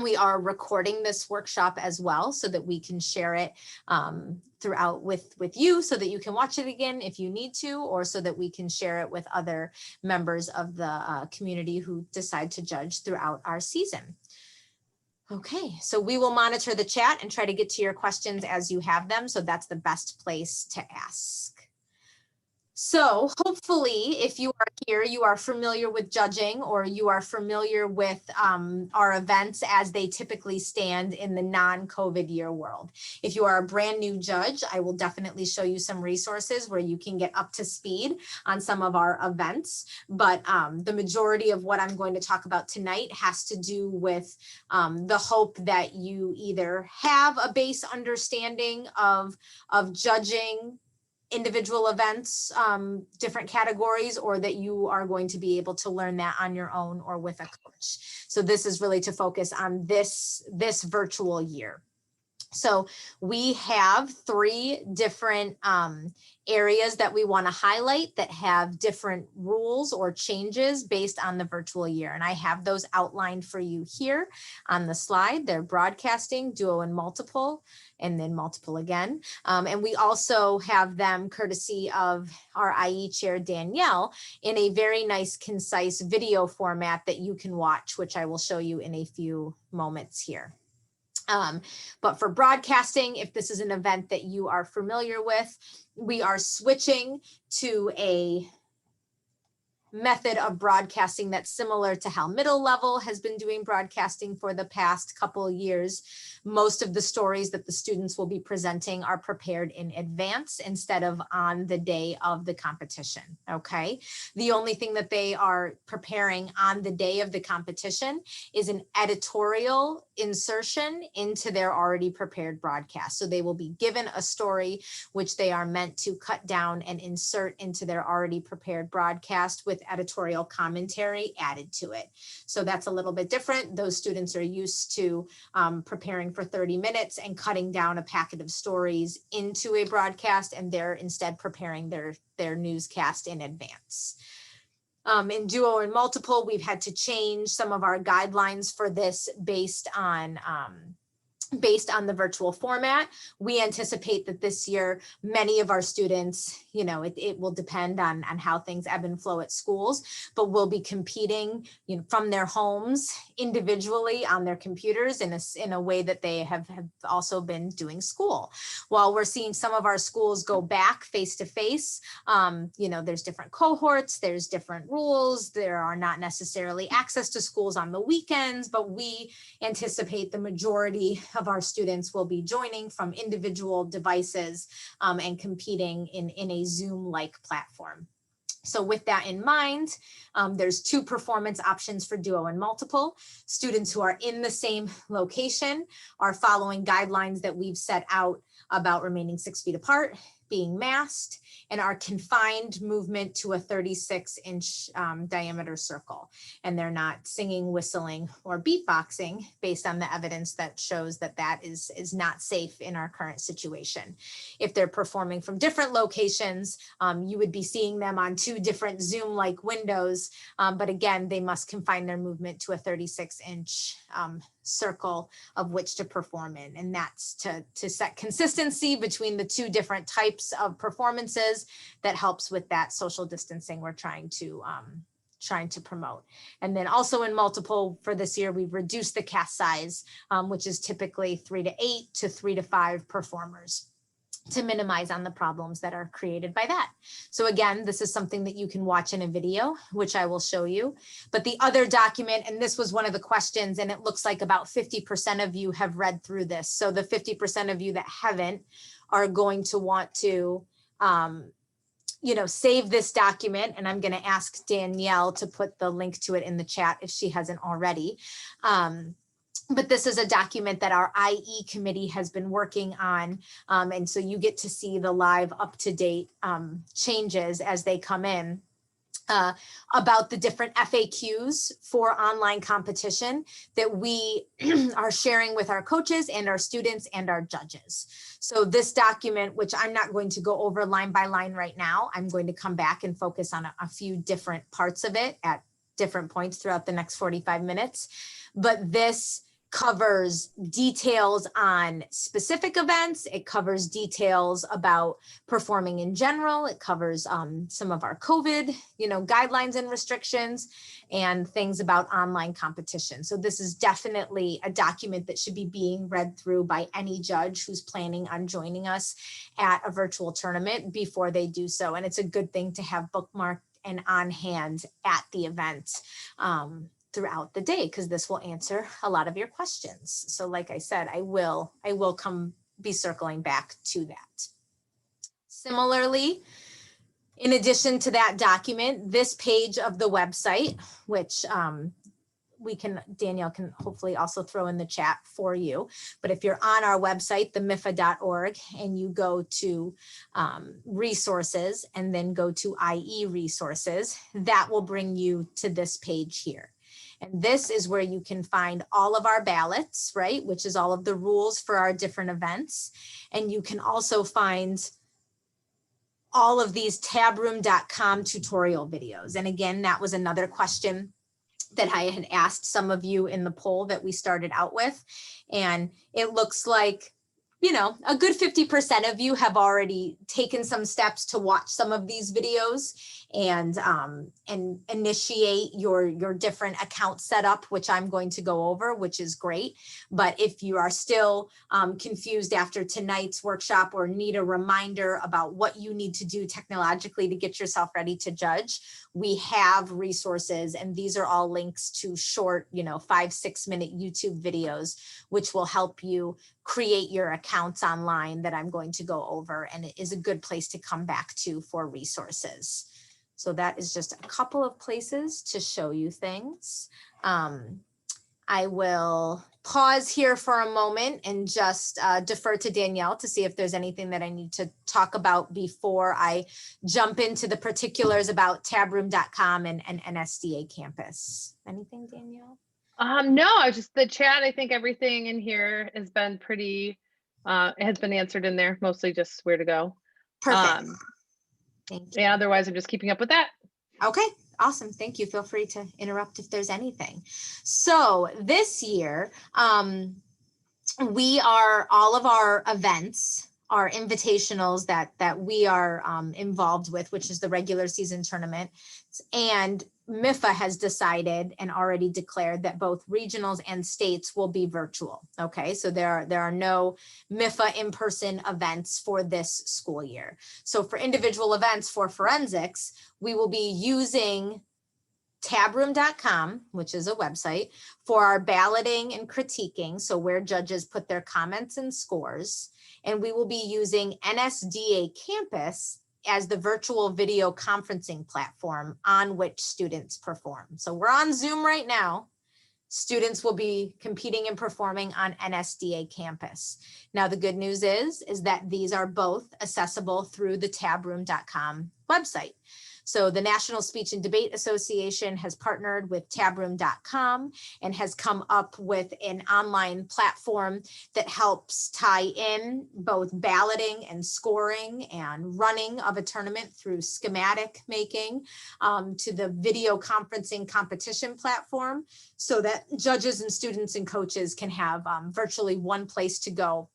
We are recording this workshop as well so that we can share it throughout with you so that you can watch it again if you need to, or so that we can share it with other members of the community who decide to judge throughout our season. Okay, so we will monitor the chat and try to get to your questions as you have them. So that's the best place to ask. So hopefully, if you are here, you are familiar with judging, or you are familiar with our events as they typically stand in the non-COVID year world. If you are a brand new judge, I will definitely show you some resources where you can get up to speed on some of our events. But the majority of what I'm going to talk about tonight has to do with the hope that you either have a base understanding of judging individual events, different categories, or that you are going to be able to learn that on your own or with a coach. So this is really to focus on this virtual year. So we have 3 different areas that we want to highlight that have different rules or changes based on the virtual year. And I have those outlined for you here on the slide. They're broadcasting, duo and multiple, and then multiple again. And we also have them courtesy of our IE chair, Danielle, in a very nice, concise video format that you can watch, which I will show you in a few moments here. But for broadcasting, if this is an event that you are familiar with, we are switching to a method of broadcasting that's similar to how middle level has been doing broadcasting for the past couple of years. Most of the stories that the students will be presenting are prepared in advance instead of on the day of the competition, okay? The only thing that they are preparing on the day of the competition is an editorial insertion into their already prepared broadcast. So they will be given a story which they are meant to cut down and insert into their already prepared broadcast with editorial commentary added to it. So that's a little bit different. Those students are used to preparing for 30 minutes and cutting down a packet of stories into a broadcast, and they're instead preparing their newscast in advance. In duo and multiple, we've had to change some of our guidelines for this based on the virtual format. We anticipate that this year, many of our students, it will depend on how things ebb and flow at schools, but will be competing from their homes individually on their computers in a way that they have also been doing school. While we're seeing some of our schools go back face to face, there's different cohorts, there's different rules, there are not necessarily access to schools on the weekends, but we anticipate the majority of our students will be joining from individual devices and competing in a Zoom-like platform. So with that in mind, there's 2 performance options for duo and multiple. Students who are in the same location are following guidelines that we've set out about remaining 6 feet apart, being masked, and are confined movement to a 36-inch diameter circle. And they're not singing, whistling, or beatboxing based on the evidence that shows that that is not safe in our current situation. If they're performing from different locations, you would be seeing them on 2 different Zoom-like windows. But again, they must confine their movement to a 36-inch circle of which to perform in. And that's to set consistency between the 2 different types of performances that helps with that social distancing we're trying to promote. And then also in multiple for this year, we've reduced the cast size, which is typically 3 to 8 to 3 to 5 performers, to minimize on the problems that are created by that. So again, this is something that you can watch in a video, which I will show you. But the other document, and this was one of the questions, and it looks like about 50% of you have read through this. So the 50% of you that haven't are going to want to save this document, and I'm going to ask Danielle to put the link to it in the chat if she hasn't already. But this is a document that our IE committee has been working on. And so you get to see the live up-to-date changes as they come in. About the different FAQs for online competition that we are sharing with our coaches and our students and our judges. So this document, which I'm not going to go over line by line right now, I'm going to come back and focus on a few different parts of it at different points throughout the next 45 minutes. But this covers details on specific events. It covers details about performing in general. It covers some of our COVID, guidelines and restrictions, and things about online competition. So this is definitely a document that should be being read through by any judge who's planning on joining us at a virtual tournament before they do so. And it's a good thing to have bookmarked and on hand at the event throughout the day, because this will answer a lot of your questions. So like I said, I will be circling back to that. Similarly, in addition to that document, this page of the website, which Danielle can hopefully also throw in the chat for you. But if you're on our website, the MIFA.org, and you go to resources and then go to IE resources, that will bring you to this page here. And this is where you can find all of our ballots, right? Which is all of the rules for our different events. And you can also find all of these tabroom.com tutorial videos. And again, that was another question that I had asked some of you in the poll that we started out with. And it looks like, a good 50% of you have already taken some steps to watch some of these videos and initiate your different account setup, which I'm going to go over, which is great. But if you are still confused after tonight's workshop or need a reminder about what you need to do technologically to get yourself ready to judge, we have resources, and these are all links to short, 5-6 minute YouTube videos, which will help you create your accounts online that I'm going to go over. And it is a good place to come back to for resources. So that is just a couple of places to show you things. I will pause here for a moment and just defer to Danielle to see if there's anything that I need to talk about before I jump into the particulars about tabroom.com and NSDA campus. Anything, Danielle? No, I just the chat. I think everything in here has been pretty, has been answered in there, mostly just where to go. Perfect. Thank you. Yeah, otherwise I'm just keeping up with that. Okay, awesome. Thank you. Feel free to interrupt if there's anything. So this year, all of our events, our invitationals that we are involved with, which is the regular season tournament, and MIFA has decided and already declared that both regionals and states will be virtual. Okay, so there are no MIFA in-person events for this school year. So for individual events for forensics, we will be using tabroom.com, which is a website, for our balloting and critiquing, so where judges put their comments and scores. And we will be using NSDA Campus as the virtual video conferencing platform on which students perform. So we're on Zoom right now. Students will be competing and performing on NSDA Campus. Now, the good news is that these are both accessible through the tabroom.com website. So the National Speech and Debate Association has partnered with tabroom.com and has come up with an online platform that helps tie in both balloting and scoring and running of a tournament through schematic making to the video conferencing competition platform, so that judges and students and coaches can have virtually one place to go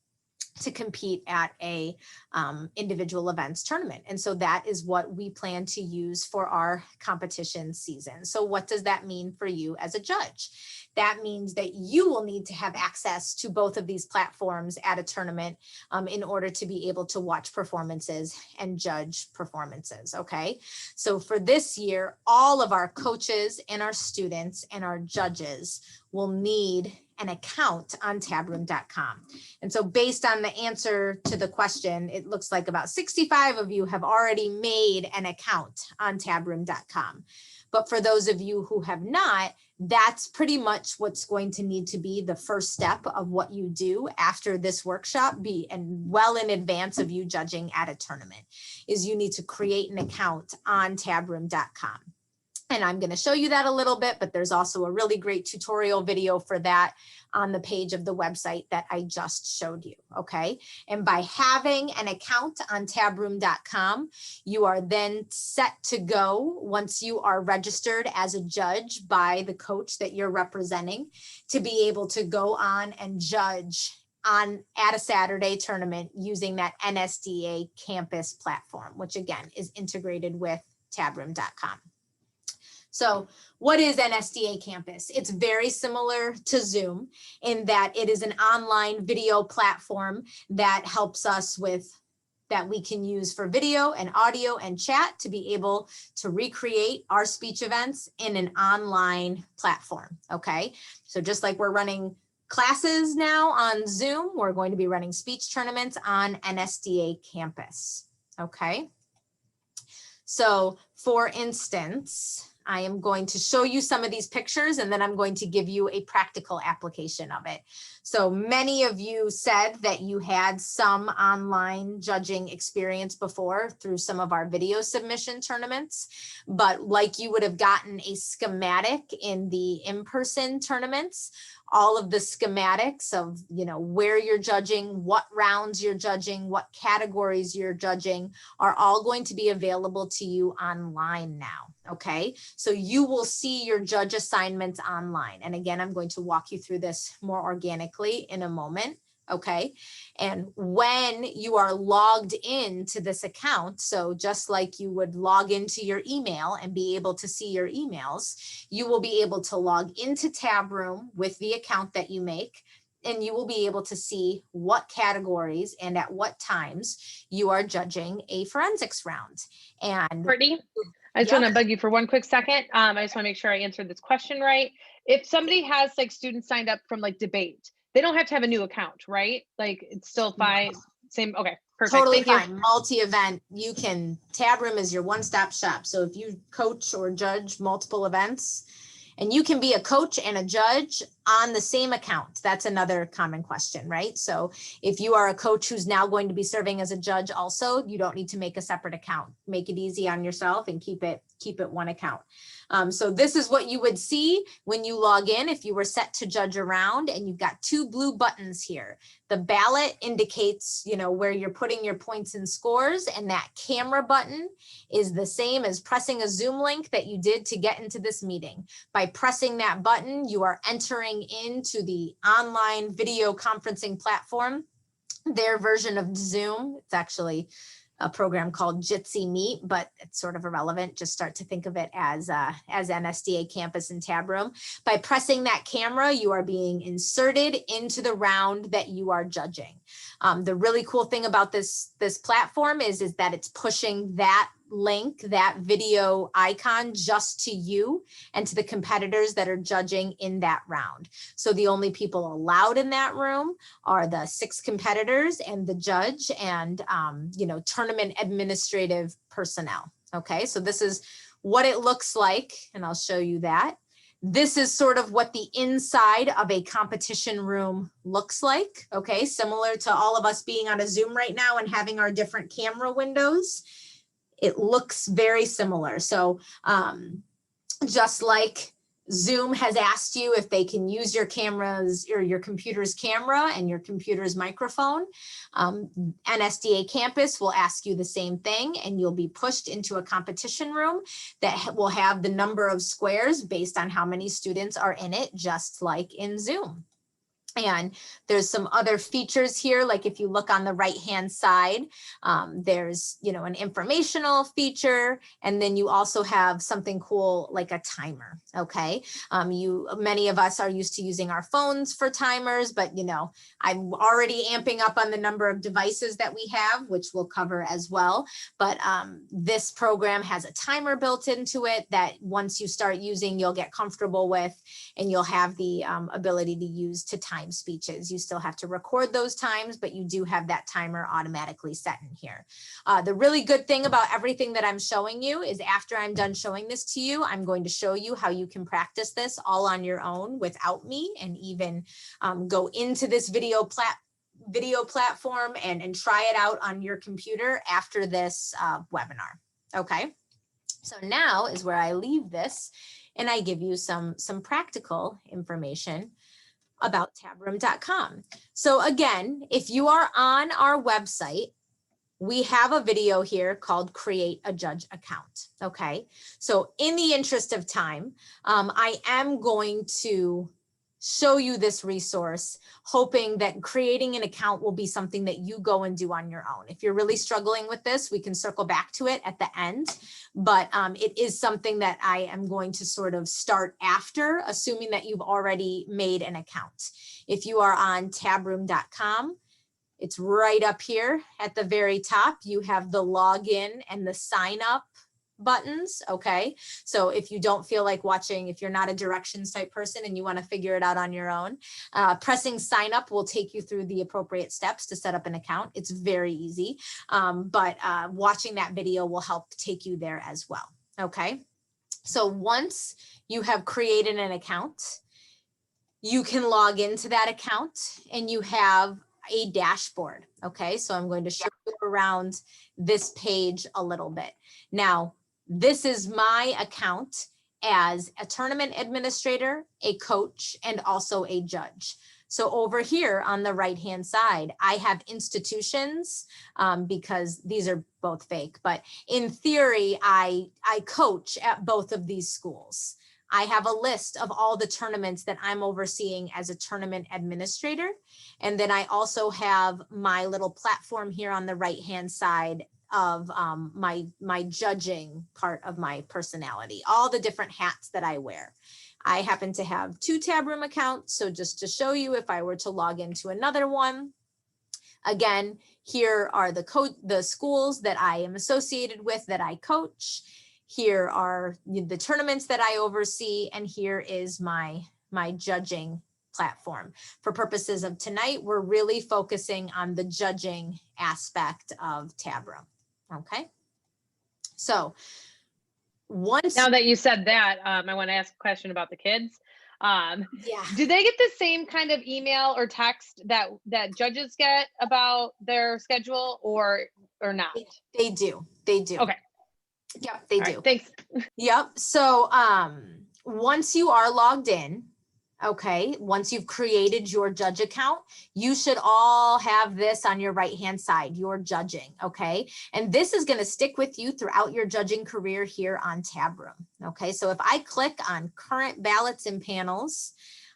to compete at a individual events tournament. And so that is what we plan to use for our competition season. So what does that mean for you as a judge? That means that you will need to have access to both of these platforms at a tournament in order to be able to watch performances and judge performances, okay? So for this year, all of our coaches and our students and our judges will need an account on tabroom.com. And so based on the answer to the question, it looks like about 65 of you have already made an account on tabroom.com. But for those of you who have not, that's pretty much what's going to need to be the first step of what you do after this workshop, and well in advance of you judging at a tournament, is you need to create an account on tabroom.com. And I'm going to show you that a little bit, but there's also a really great tutorial video for that on the page of the website that I just showed you, okay? And by having an account on tabroom.com, you are then set to go once you are registered as a judge by the coach that you're representing to be able to go on and judge at a Saturday tournament using that NSDA campus platform, which again is integrated with tabroom.com. So what is NSDA Campus? It's very similar to Zoom in that it is an online video platform that helps us that we can use for video and audio and chat to be able to recreate our speech events in an online platform, okay? So just like we're running classes now on Zoom, we're going to be running speech tournaments on NSDA Campus, okay? So for instance, I am going to show you some of these pictures and then I'm going to give you a practical application of it. So many of you said that you had some online judging experience before through some of our video submission tournaments, but like you would have gotten a schematic in the in-person tournaments, all of the schematics of, where you're judging, what rounds you're judging, what categories you're judging are all going to be available to you online now, okay? So you will see your judge assignments online. And again, I'm going to walk you through this more organically in a moment. Okay. And when you are logged into this account, so just like you would log into your email and be able to see your emails, you will be able to log into Tabroom with the account that you make, and you will be able to see what categories and at what times you are judging a forensics round. And Courtney, I just want to bug you for one quick second. I just want to make sure I answered this question right. If somebody has like students signed up from like debate, they don't have to have a new account, right? Like it's still fine. Same. Okay, perfect. Totally Thank fine. Multi-event, Tabroom is your one-stop shop. So if you coach or judge multiple events, and you can be a coach and a judge on the same account. That's another common question, right? So if you are a coach who's now going to be serving as a judge also, you don't need to make a separate account. Make it easy on yourself and keep it one account. So this is what you would see when you log in if you were set to judge a round, and you've got two blue buttons here. The ballot indicates, where you're putting your points and scores, and that camera button is the same as pressing a Zoom link that you did to get into this meeting. By pressing that button, you are entering into the online video conferencing platform, their version of Zoom. It's actually a program called Jitsi Meet, but it's sort of irrelevant. Just start to think of it as NSDA Campus and Tabroom. By pressing that camera, you are being inserted into the round that you are judging. The really cool thing about this platform is that it's pushing that link, that video icon, just to you and to the competitors that are judging in that round. So the only people allowed in that room are the 6 competitors and the judge and tournament administrative personnel. Okay, so this is what it looks like, and I'll show you that. This is sort of what the inside of a competition room looks like. Okay, similar to all of us being on a Zoom right now and having our different camera windows. It looks very similar. So just like Zoom has asked you if they can use your cameras or your computer's camera and your computer's microphone, NSDA Campus will ask you the same thing, and you'll be pushed into a competition room that will have the number of squares based on how many students are in it, just like in Zoom. And there's some other features here, like if you look on the right-hand side, there's, an informational feature, and then you also have something cool like a timer, okay? Many of us are used to using our phones for timers, but, I'm already amping up on the number of devices that we have, which we'll cover as well. But this program has a timer built into it that once you start using, you'll get comfortable with, and you'll have the ability to use to time speeches. You still have to record those times, but you do have that timer automatically set in here. The really good thing about everything that I'm showing you is after I'm done showing this to you, I'm going to show you how you can practice this all on your own without me, and even go into this video platform and try it out on your computer after this webinar. Okay. So now is where I leave this and I give you some practical information about tabroom.com. So again, if you are on our website, we have a video here called Create a Judge Account. Okay, so in the interest of time, I am going to show you this resource, hoping that creating an account will be something that you go and do on your own. If you're really struggling with this, we can circle back to it at the end, but it is something that I am going to sort of start after, assuming that you've already made an account. If you are on tabroom.com, it's right up here at the very top. You have the login and the sign up buttons. Okay. So if you don't feel like watching, if you're not a directions type person and you want to figure it out on your own, pressing sign up will take you through the appropriate steps to set up an account. It's very easy. But watching that video will help take you there as well. Okay. So once you have created an account, you can log into that account and you have a dashboard. Okay, so I'm going to show you around this page a little bit. Now, this is my account as a tournament administrator, a coach, and also a judge. So over here on the right-hand side, I have institutions because these are both fake, but in theory, I coach at both of these schools. I have a list of all the tournaments that I'm overseeing as a tournament administrator. And then I also have my little platform here on the right-hand side of my judging part of my personality, all the different hats that I wear. I happen to have 2 Tabroom accounts. So just to show you, if I were to log into another one, again, here are the schools that I am associated with that I coach. Here are the tournaments that I oversee, and here is my judging platform. For purposes of tonight, we're really focusing on the judging aspect of Tabroom. Okay. So once now that you said that, I want to ask a question about the kids. Do they get the same kind of email or text that judges get about their schedule or not? They do. Okay. Yep, they do. Right, thanks. Yep. So once you are logged in, okay, once you've created your judge account, you should all have this on your right-hand side, your judging, okay? And this is going to stick with you throughout your judging career here on Tabroom, okay? So if I click on current ballots and panels,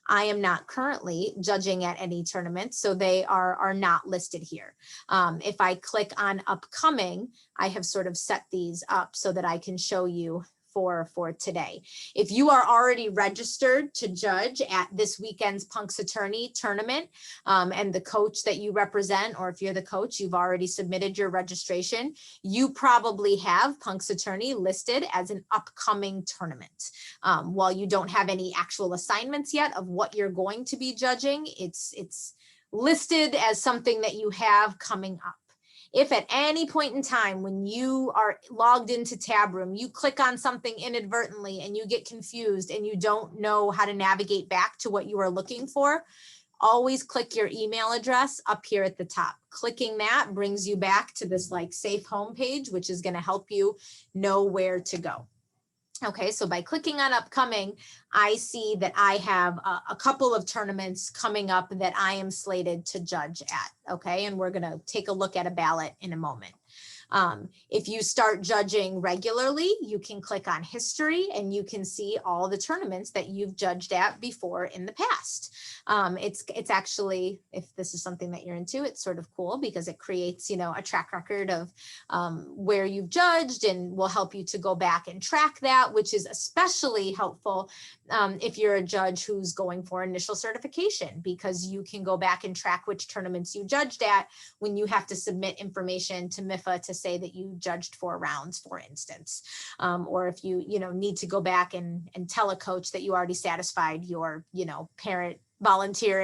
I am not currently judging at any tournaments, so they are not listed here. If I click on upcoming, I have sort of set these up so that I can show you for today. If you are already registered to judge at this weekend's Punxsutawney tournament and the coach that you represent, or if you're the coach, you've already submitted your registration, you probably have Punxsutawney listed as an upcoming tournament. While you don't have any actual assignments yet of what you're going to be judging, it's listed as something that you have coming up. If at any point in time when you are logged into Tabroom, you click on something inadvertently and you get confused and you don't know how to navigate back to what you are looking for, always click your email address up here at the top. Clicking that brings you back to this like safe home page, which is going to help you know where to go. Okay, so by clicking on upcoming, I see that I have a couple of tournaments coming up that I am slated to judge at. Okay, and we're going to take a look at a ballot in a moment. If you start judging regularly, you can click on history and you can see all the tournaments that you've judged at before in the past. It's actually, if this is something that you're into, it's sort of cool because it creates, you know, a track record of where you've judged and will help you to go back and track that, which is especially helpful if you're a judge who's going for initial certification, because you can go back and track which tournaments you judged at when you have to submit information to MIFA to say that you judged 4 rounds, for instance, or if you need to go back and tell a coach that you already satisfied your parent volunteer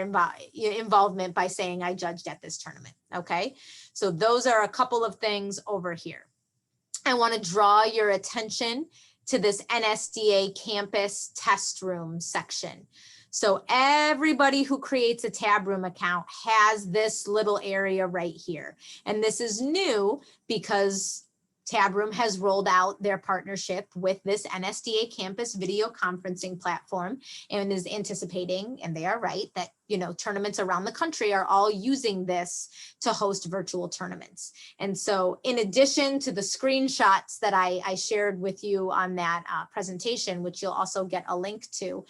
involvement by saying I judged at this tournament. Okay, so those are a couple of things over here. I want to draw your attention to this NSDA campus test room section. So everybody who creates a Tabroom account has this little area right here. And this is new because Tabroom has rolled out their partnership with this NSDA campus video conferencing platform and is anticipating, and they are right, that tournaments around the country are all using this to host virtual tournaments. And so in addition to the screenshots that I shared with you on that presentation, which you'll also get a link to,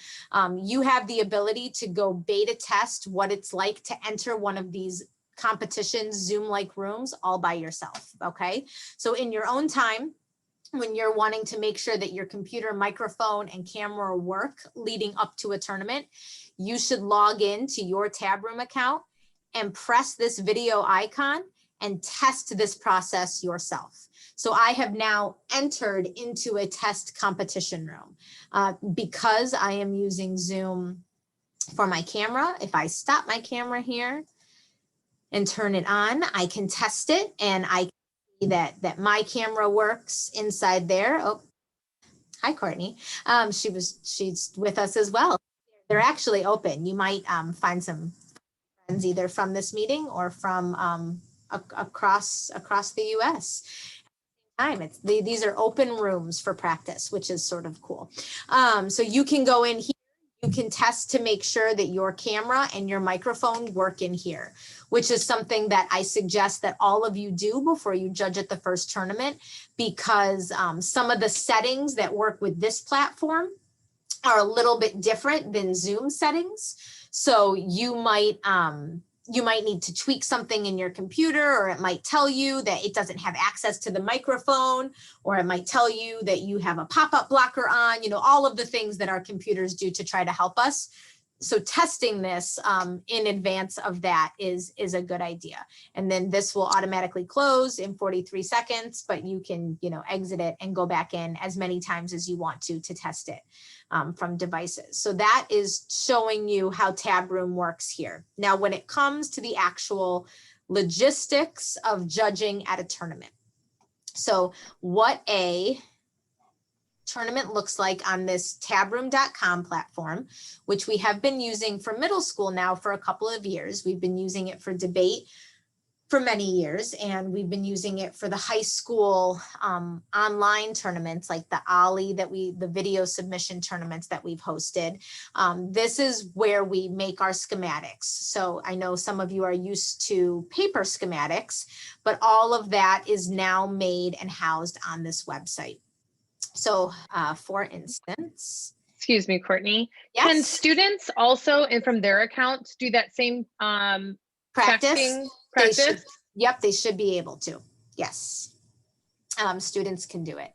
you have the ability to go beta test what it's like to enter one of these competitions, Zoom-like rooms all by yourself, okay? So in your own time, when you're wanting to make sure that your computer, microphone, and camera work leading up to a tournament, you should log in to your Tabroom account and press this video icon and test this process yourself. So I have now entered into a test competition room because I am using Zoom for my camera. If I stop my camera here and turn it on, I can test it, and I can see that my camera works inside there. Oh, hi, Courtney. She's with us as well. They're actually open. You might find some friends either from this meeting or from across the US. These are open rooms for practice, which is sort of cool. So you can go in here. You can test to make sure that your camera and your microphone work in here, which is something that I suggest that all of you do before you judge at the first tournament, because some of the settings that work with this platform are a little bit different than Zoom settings. So you might need to tweak something in your computer, or it might tell you that it doesn't have access to the microphone, or it might tell you that you have a pop-up blocker on, all of the things that our computers do to try to help us. So testing this in advance of that is a good idea. And then this will automatically close in 43 seconds, but you can, exit it and go back in as many times as you want to test it from devices. So that is showing you how Tabroom works here. Now, when it comes to the actual logistics of judging at a tournament. So what a tournament looks like on this tabroom.com platform, which we have been using for middle school now for a couple of years. We've been using it for debate for many years, and we've been using it for the high school online tournaments like the OLLI the video submission tournaments that we've hosted. This is where we make our schematics. So I know some of you are used to paper schematics, but all of that is now made and housed on this website. So for instance, excuse me, Courtney, yes. Can students also, and from their accounts, do that same practice? Practice? They should be able to. Yes, students can do it.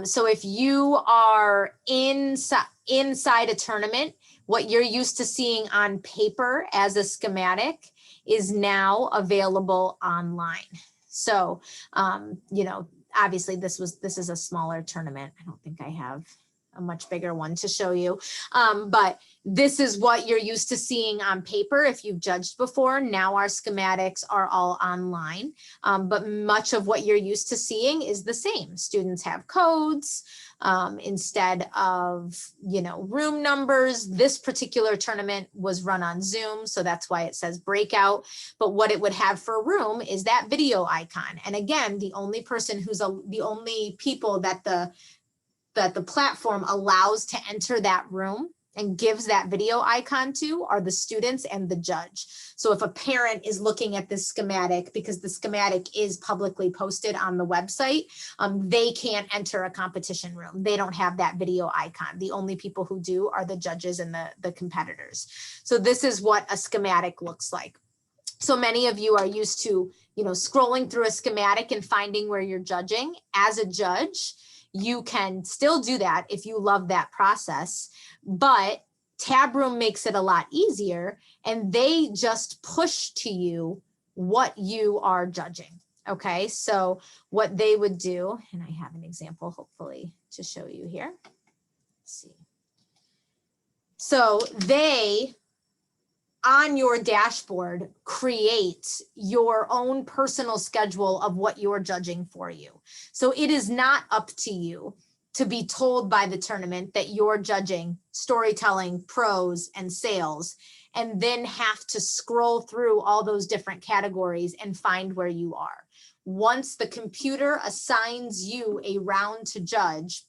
So if you are inside a tournament, what you're used to seeing on paper as a schematic is now available online. So, obviously this is a smaller tournament. I don't think I have a much bigger one to show you. But this is what you're used to seeing on paper if you've judged before. Now our schematics are all online, but much of what you're used to seeing is the same. Students have codes instead of, room numbers. This particular tournament was run on Zoom, so that's why it says breakout. But what it would have for a room is that video icon. And again, the only people that the platform allows to enter that room and gives that video icon to are the students and the judge. So if a parent is looking at this schematic, because the schematic is publicly posted on the website, they can't enter a competition room. They don't have that video icon. The only people who do are the judges and the competitors. So this is what a schematic looks like. So many of you are used to, scrolling through a schematic and finding where you're judging. As a judge, you can still do that if you love that process, but Tabroom makes it a lot easier, and they just push to you what you are judging. Okay, so what they would do, and I have an example hopefully to show you here. Let's see. So they, on your dashboard, create your own personal schedule of what you're judging for you. So it is not up to you to be told by the tournament that you're judging storytelling, prose, and sales, and then have to scroll through all those different categories and find where you are. once the computer assigns you a round to judge,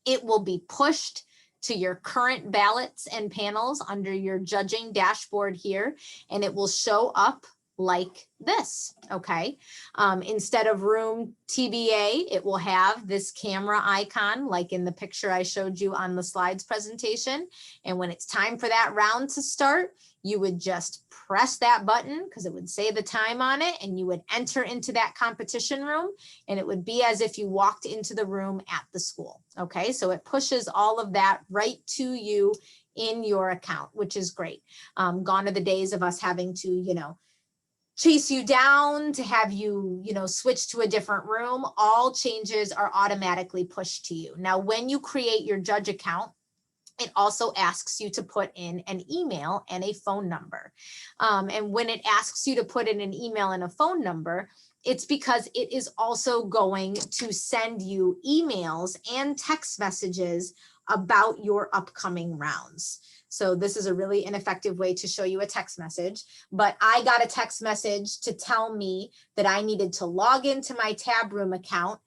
it will be pushed to your current ballots and panels under your judging dashboard here, and it will show up like this, okay? Instead of room TBA, it will have this camera icon like in the picture I showed you on the slides presentation. And when it's time for that round to start, you would just press that button because it would say the time on it, and you would enter into that competition room, and it would be as if you walked into the room at the school, okay? So it pushes all of that right to you in your account, which is great. Gone are the days of us having to, chase you down to have you, switch to a different room. All changes are automatically pushed to you. Now, when you create your judge account, it also asks you to put in an email and a phone number. And when it asks you to put in an email and a phone number, it's because it is also going to send you emails and text messages about your upcoming rounds. So this is a really ineffective way to show you a text message, but I got a text message to tell me that I needed to log into my Tab Room account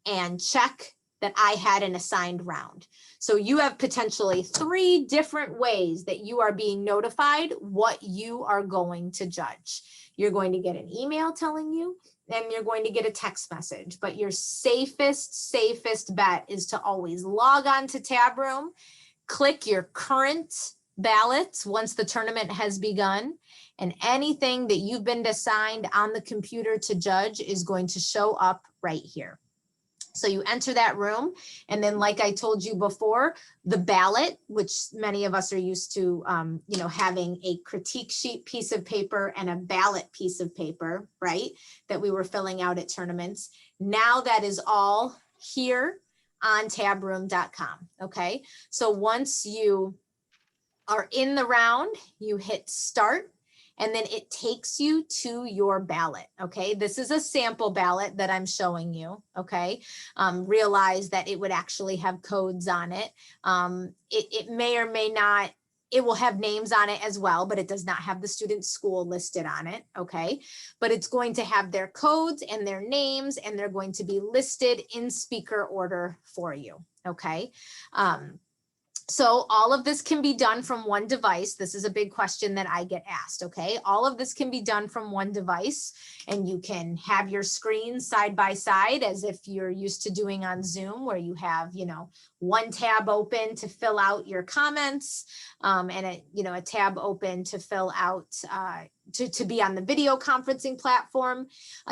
and check that I had an assigned round. So you have potentially 3 different ways that you are being notified what you are going to judge. You're going to get an email telling you, and you're going to get a text message, but your safest bet is to always log on to Tab Room, click your current ballots once the tournament has begun, and anything that you've been assigned on the computer to judge is going to show up right here. So you enter that room, and then like I told you before, the ballot, which many of us are used to, having a critique sheet piece of paper and a ballot piece of paper, right, that we were filling out at tournaments. Now that is all here on tabroom.com, okay? So once you are in the round, you hit start, and then it takes you to your ballot, okay? This is a sample ballot that I'm showing you, okay? Realize that it would actually have codes on it. It may or may not, it will have names on it as well, but it does not have the student's school listed on it, okay? But it's going to have their codes and their names, and they're going to be listed in speaker order for you, okay? So all of this can be done from one device. This is a big question that I get asked, okay? All of this can be done from one device, and you can have your screens side by side as if you're used to doing on Zoom, where you have, one tab open to fill out your comments, and a tab open to fill out, to be on the video conferencing platform.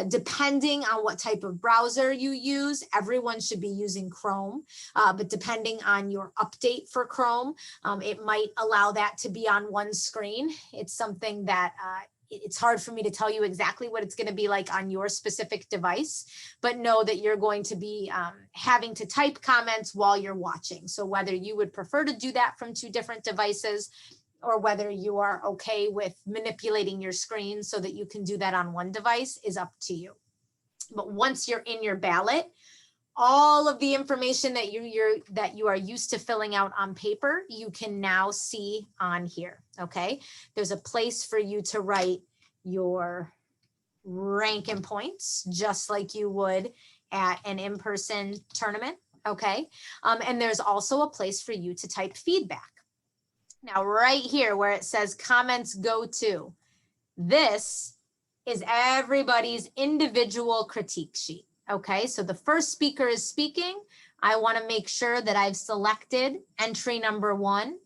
Depending on what type of browser you use, everyone should be using Chrome, but depending on your update for Chrome, it might allow that to be on one screen. It's something that it's hard for me to tell you exactly what it's going to be like on your specific device, but know that you're going to be having to type comments while you're watching. So whether you would prefer to do that from 2 different devices, or whether you are okay with manipulating your screen so that you can do that on one device, is up to you. But once you're in your ballot, all of the information that you are used to filling out on paper, you can now see on here, okay? There's a place for you to write your rank and points, just like you would at an in-person tournament, okay? And there's also a place for you to type feedback. Now, right here where it says comments go to, this is everybody's individual critique sheet. Okay, so the first speaker is speaking. I want to make sure that I've selected entry number 1.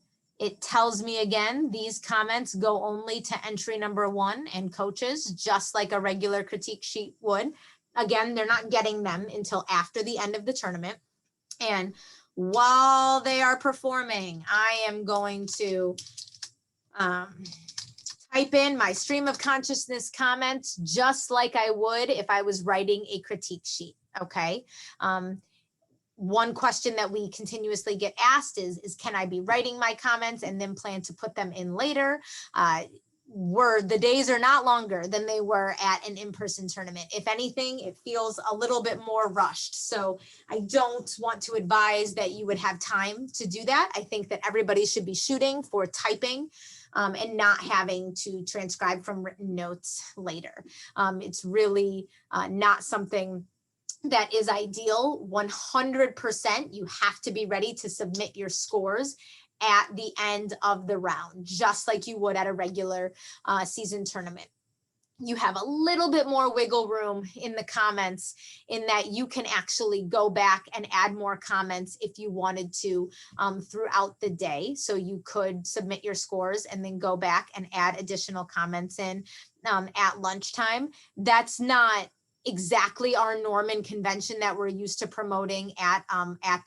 It tells me again, these comments go only to entry number 1 and coaches, just like a regular critique sheet would. Again, they're not getting them until after the end of the tournament. And while they are performing, I am going to type in my stream of consciousness comments just like I would if I was writing a critique sheet, okay? One question that we continuously get asked is can I be writing my comments and then plan to put them in later? The days are not longer than they were at an in-person tournament. If anything, it feels a little bit more rushed. So I don't want to advise that you would have time to do that. I think that everybody should be shooting for typing and not having to transcribe from written notes later. It's really not something that is ideal. 100%, you have to be ready to submit your scores at the end of the round, just like you would at a regular season tournament. You have a little bit more wiggle room in the comments in that you can actually go back and add more comments if you wanted to throughout the day. So you could submit your scores and then go back and add additional comments in at lunchtime. That's not exactly our norm and convention that we're used to promoting at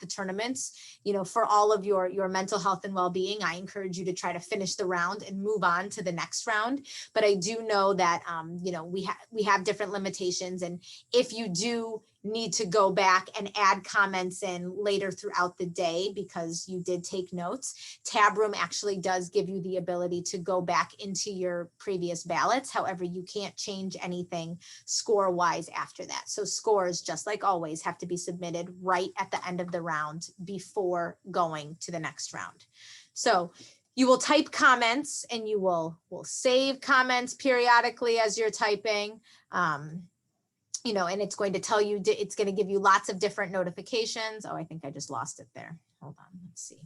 the tournaments. You know, for all of your mental health and well-being, I encourage you to try to finish the round and move on to the next round. But I do know that you know, we have different limitations, and if you do need to go back and add comments in later throughout the day because you did take notes, Tab Room actually does give you the ability to go back into your previous ballots. However, you can't change anything score-wise after that. So scores, just like always, have to be submitted right at the end of the round before going to the next round. So you will type comments and you will save comments periodically as you're typing. You know, and it's going to tell you, it's going to give you lots of different notifications. Oh, I think I just lost it there. Hold on, let's see.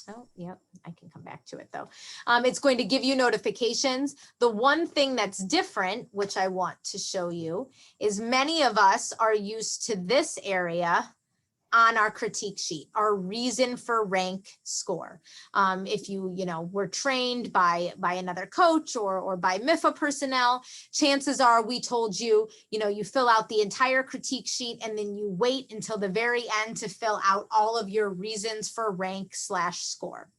Oh, yep, I can come back to it though. It's going to give you notifications. The one thing that's different, which I want to show you, is many of us are used to this area on our critique sheet, our reason for rank score. If you know, were trained by another coach or by MIFA personnel, chances are we told you, you know, you fill out the entire critique sheet and then you wait until the very end to fill out all of your reasons for rank / score.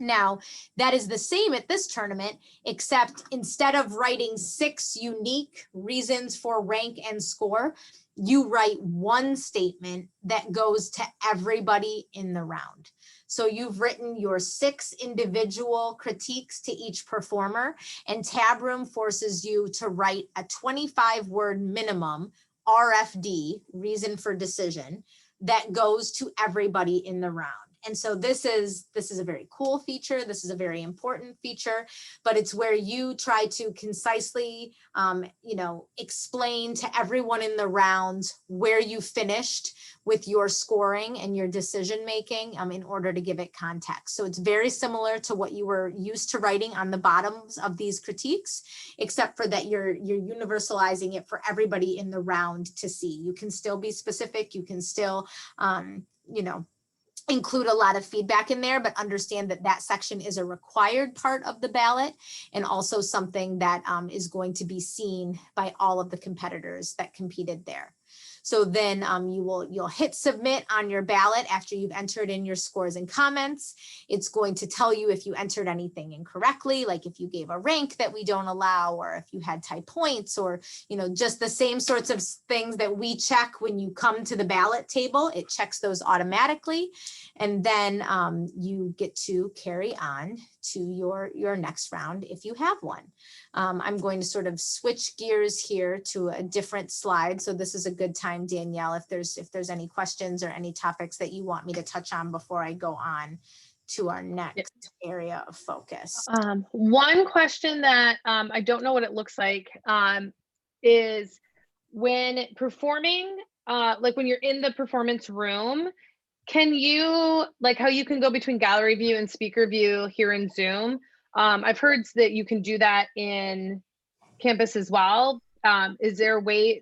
Now, that is the same at this tournament, except instead of writing 6 unique reasons for rank and score, you write one statement that goes to everybody in the round. So you've written your 6 individual critiques to each performer, and Tab Room forces you to write a 25-word minimum RFD, reason for decision, that goes to everybody in the round. And so this is a very cool feature. This is a very important feature, but it's where you try to concisely, you know, explain to everyone in the round where you finished with your scoring and your decision making in order to give it context. So it's very similar to what you were used to writing on the bottoms of these critiques, except for that you're universalizing it for everybody in the round to see. You can still be specific. You can still, you know, include a lot of feedback in there, but understand that that section is a required part of the ballot and also something that is going to be seen by all of the competitors that competed there. So then you'll hit submit on your ballot after you've entered in your scores and comments. It's going to tell you if you entered anything incorrectly, like if you gave a rank that we don't allow, or if you had tie points, or, you know, just the same sorts of things that we check when you come to the ballot table. It checks those automatically. And then you get to carry on to your next round if you have one. I'm going to sort of switch gears here to a different slide. So this is a good time, Danielle, if there's any questions or any topics that you want me to touch on before I go on to our next area of focus. One question that I don't know what it looks like is when performing, like when you're in the performance room, can you, like how you can go between gallery view and speaker view here in Zoom? I've heard that you can do that in Campus as well. Is there a way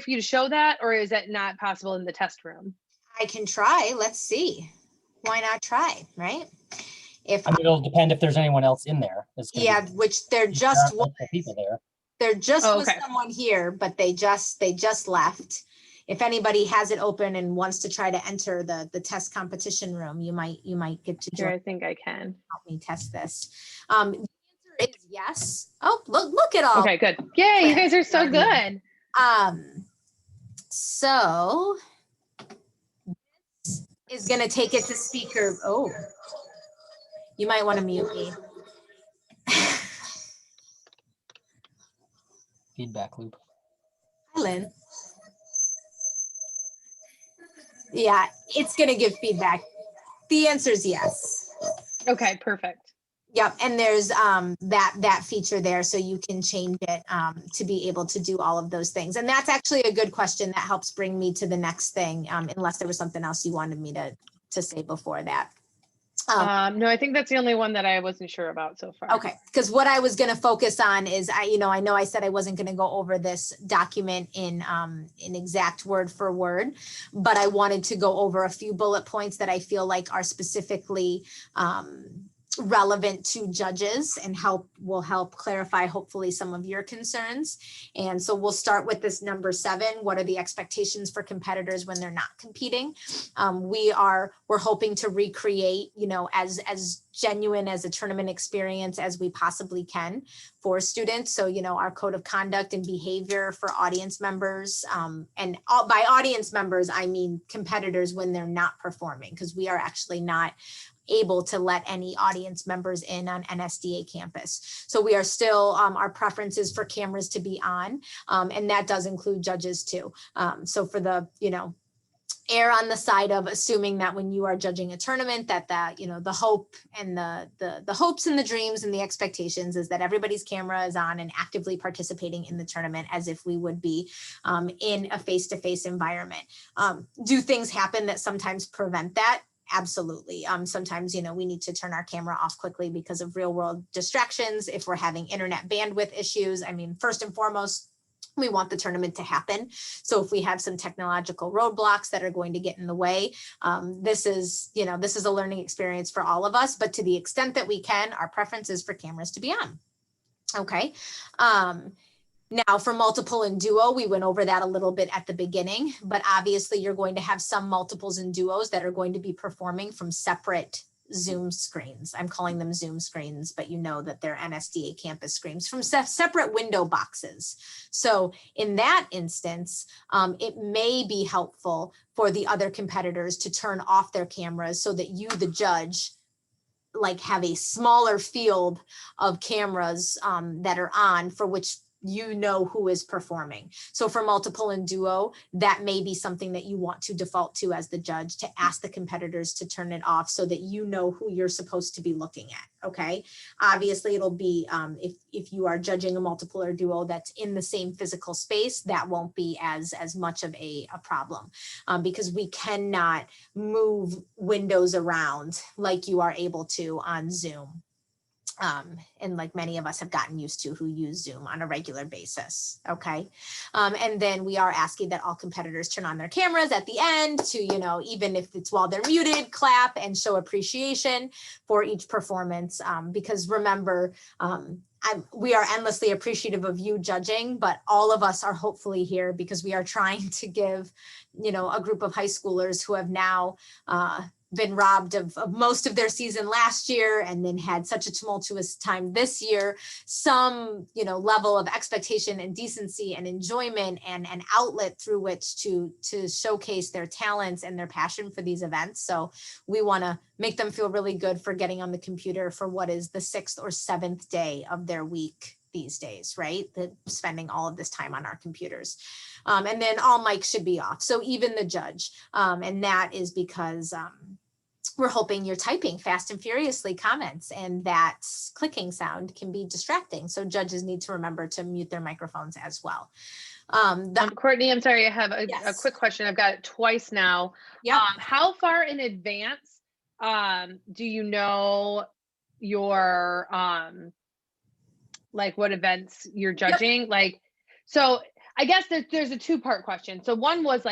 for you to show that, or is that not possible in the test room? I can try. Let's see. Why not try, right? I mean, it'll depend if there's anyone else in there. Yeah, which there just was people there. There just was someone here, but they just left. If anybody has it open and wants to try to enter the test competition room, you might get to join. Here, I think I can help me test this. The answer is yes. Oh, look at all. Okay, good. Yeah, you guys are so good. So this is going to take it to speaker. Oh, you might want to mute me. Feedback loop. Hi, Lynn. Yeah, it's going to give feedback. The answer is yes. Okay, perfect. Yep, and there's that feature there, so you can change it to be able to do all of those things. And that's actually a good question that helps bring me to the next thing, unless there was something else you wanted me to say before that. No, I think that's the only one that I wasn't sure about so far. Okay, because what I was going to focus on is I know I said I wasn't going to go over this document in exact word for word, but I wanted to go over a few bullet points that I feel like are specifically relevant to judges and will help clarify hopefully some of your concerns. And so we'll start with this number 7. What are the expectations for competitors when they're not competing? We're hoping to recreate, as genuine as a tournament experience as we possibly can for students. So, our code of conduct and behavior for audience members, and by audience members, I mean competitors when they're not performing, because we are actually not able to let any audience members in on NSDA campus. So we are still, our preference is for cameras to be on, and that does include judges too. So for the, err on the side of assuming that when you are judging a tournament that the hope and the hopes and the dreams and the expectations is that everybody's camera is on and actively participating in the tournament as if we would be in a face-to-face environment. Do things happen that sometimes prevent that? Absolutely. Sometimes, we need to turn our camera off quickly because of real world distractions. If we're having internet bandwidth issues, first and foremost, we want the tournament to happen. So if we have some technological roadblocks that are going to get in the way, this is a learning experience for all of us, but to the extent that we can, our preference is for cameras to be on. Okay. Now for multiple and duo, we went over that a little bit at the beginning, but obviously you're going to have some multiples and duos that are going to be performing from separate Zoom screens. I'm calling them Zoom screens, but that they're NSDA campus screens from separate window boxes. So in that instance, it may be helpful for the other competitors to turn off their cameras so that you, the judge, have a smaller field of cameras that are on for which who is performing. So for multiple and duo, that may be something that you want to default to as the judge, to ask the competitors to turn it off so that who you're supposed to be looking at. Okay. Obviously it'll be, if you are judging a multiple or duo that's in the same physical space, that won't be as much of a problem, because we cannot move windows around like you are able to on Zoom. And like many of us have gotten used to who use Zoom on a regular basis. Okay. And then we are asking that all competitors turn on their cameras at the end to, even if it's while they're muted, clap and show appreciation for each performance. Because remember, we are endlessly appreciative of you judging, but all of us are hopefully here because we are trying to give, a group of high schoolers who have now, been robbed of most of their season last year and then had such a tumultuous time this year, some level of expectation and decency and enjoyment and an outlet through which to showcase their talents and their passion for these events. So we want to make them feel really good for getting on the computer for what is the 6th or 7th day of their week these days, right? Spending all of this time on our computers. And then all mics should be off. So even the judge, and that is because we're hoping you're typing fast and furiously comments, and that clicking sound can be distracting. So judges need to remember to mute their microphones as well. Courtney, I'm sorry, I have a Yes. quick question. I've got it twice now. Yep. How far in advance do you know your what events you're judging? Yep. So I guess there's a 2-part question. So one was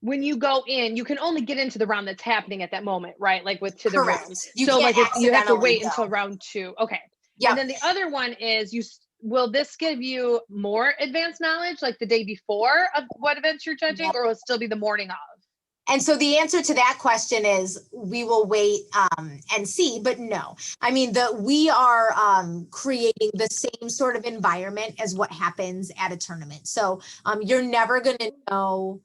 when you go in, you can only get into the round that's happening at that moment, right? To the room. So if you have to wait until round 2. Okay. Yep. And then the other one is will this give you more advanced knowledge the day before of what events you're judging, or will it still be the morning of? And so the answer to that question is we will wait and see, but no. We are creating the same sort of environment as what happens at a tournament. So you're never going to know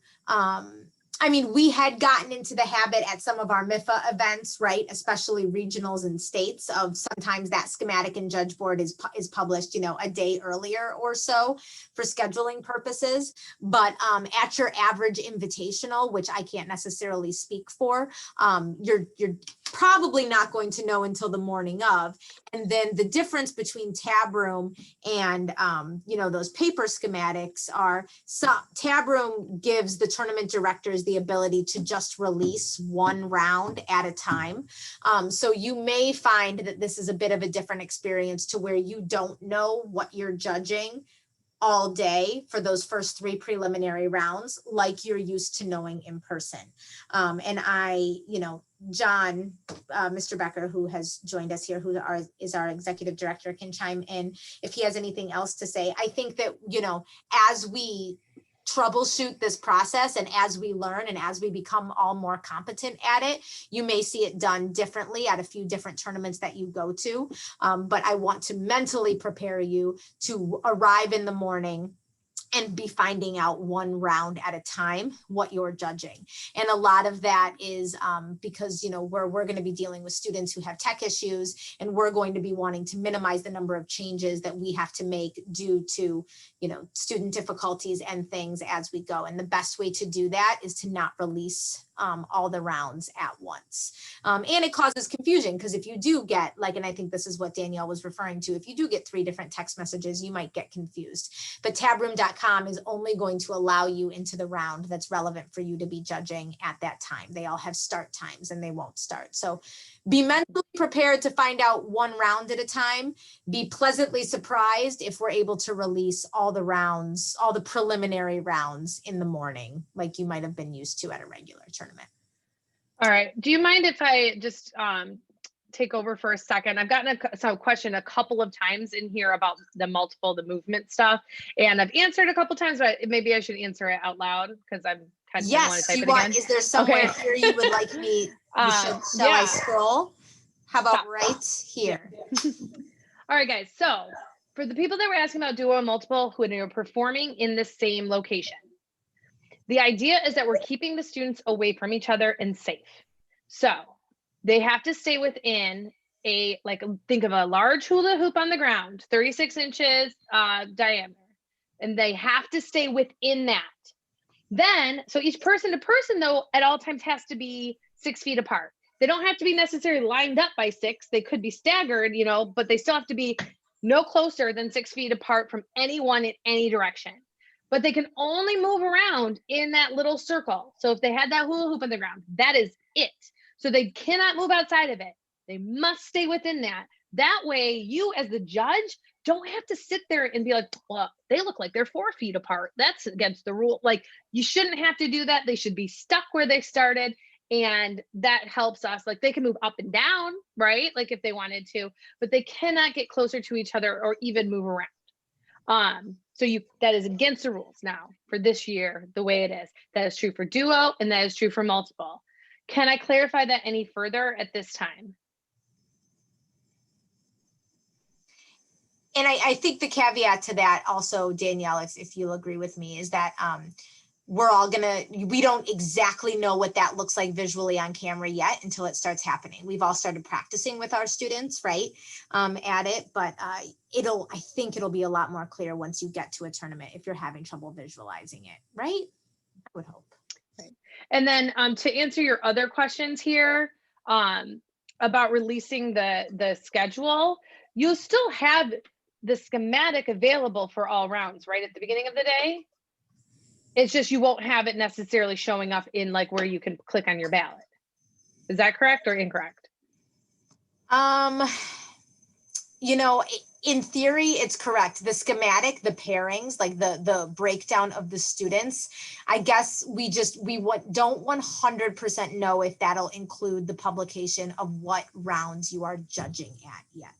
I mean, we had gotten into the habit at some of our MIFA events, right? Especially regionals and states, of sometimes that schematic and judge board is published, you know, a day earlier or so for scheduling purposes. But at your average invitational, which I can't necessarily speak for, you're probably not going to know until the morning of. And then the difference between tab room and you know, those paper schematics are, so tab room gives the tournament directors the ability to just release one round at a time. So you may find that this is a bit of a different experience, to where you don't know what you're judging all day for those first 3 preliminary rounds, like you're used to knowing in person. And I, you know, John, Mr. Becker, who has joined us here, who is our executive director, can chime in if he has anything else to say. I think that, you know, as we troubleshoot this process and as we learn and as we become all more competent at it, you may see it done differently at a few different tournaments that you go to. But I want to mentally prepare you to arrive in the morning and be finding out one round at a time what you're judging. And a lot of that is because, you know, we're going to be dealing with students who have tech issues, and we're going to be wanting to minimize the number of changes that we have to make due to, you know, student difficulties and things as we go. And the best way to do that is to not release all the rounds at once. And it causes confusion, because if you do get, like, and I think this is what Danielle was referring to, if you do get 3 different text messages, you might get confused. But tabroom.com is only going to allow you into the round that's relevant for you to be judging at that time. They all have start times and they won't start. So be mentally prepared to find out one round at a time. Be pleasantly surprised if we're able to release all the rounds, all the preliminary rounds in the morning, like you might have been used to at a regular tournament. All right. Do you mind if I just take over for a second? I've gotten a question a couple of times in here about the movement stuff, and I've answered a couple times, but maybe I should answer it out loud because I'm kind of want to type it again. Is there somewhere here you would like me? Shall I scroll? How about right here? All right, guys. So for the people that were asking about duo and multiple who are performing in the same location, the idea is that we're keeping the students away from each other and safe. So they have to stay within a, like, think of a large hula hoop on the ground, 36 inches diameter, and they have to stay within that. Then, so each person to person, though, at all times has to be 6 feet apart. They don't have to be necessarily lined up by 6. They could be staggered, you know, but they still have to be no closer than 6 feet apart from anyone in any direction. But they can only move around in that little circle. So if they had that hula hoop on the ground, that is it. So they cannot move outside of it. They must stay within that. That way, you as the judge don't have to sit there and be like, well, they look like they're 4 feet apart. That's against the rule. Like, you shouldn't have to do that. They should be stuck where they started. And that helps us. Like, they can move up and down, right? Like if they wanted to, but they cannot get closer to each other or even move around. So that is against the rules now for this year, the way it is. That is true for duo and that is true for multiple. Can I clarify that any further at this time? And I think the caveat to that also, Danielle, if you'll agree with me, is that we don't exactly know what that looks like visually on camera yet until it starts happening. We've all started practicing with our students, right, at it, but I think it'll be a lot more clear once you get to a tournament if you're having trouble visualizing it, right? I would hope. Right. And then to answer your other questions here about releasing the schedule, you'll still have the schematic available for all rounds, right, at the beginning of the day. It's just you won't have it necessarily showing up in like where you can click on your ballot. Is that correct or incorrect? You know, in theory, it's correct. The schematic, the pairings, like the breakdown of the students, I guess we don't 100% know if that'll include the publication of what rounds you are judging at yet.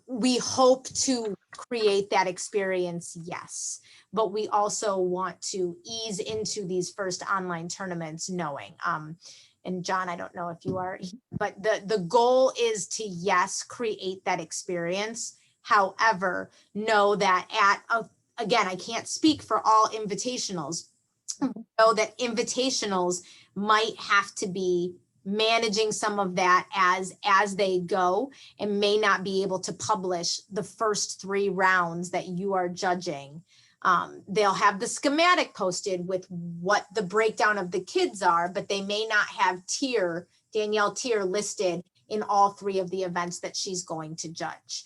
We hope to create that experience, yes, but we also want to ease into these first online tournaments knowing, and John, I don't know if you are, but the goal is to, yes, create that experience. However, know that again, I can't speak for all invitationals, Know that invitationals might have to be managing some of that as they go, and may not be able to publish the first 3 rounds that you are judging. They'll have the schematic posted with what the breakdown of the kids are, but they may not have Danielle Tier listed in all 3 of the events that she's going to judge.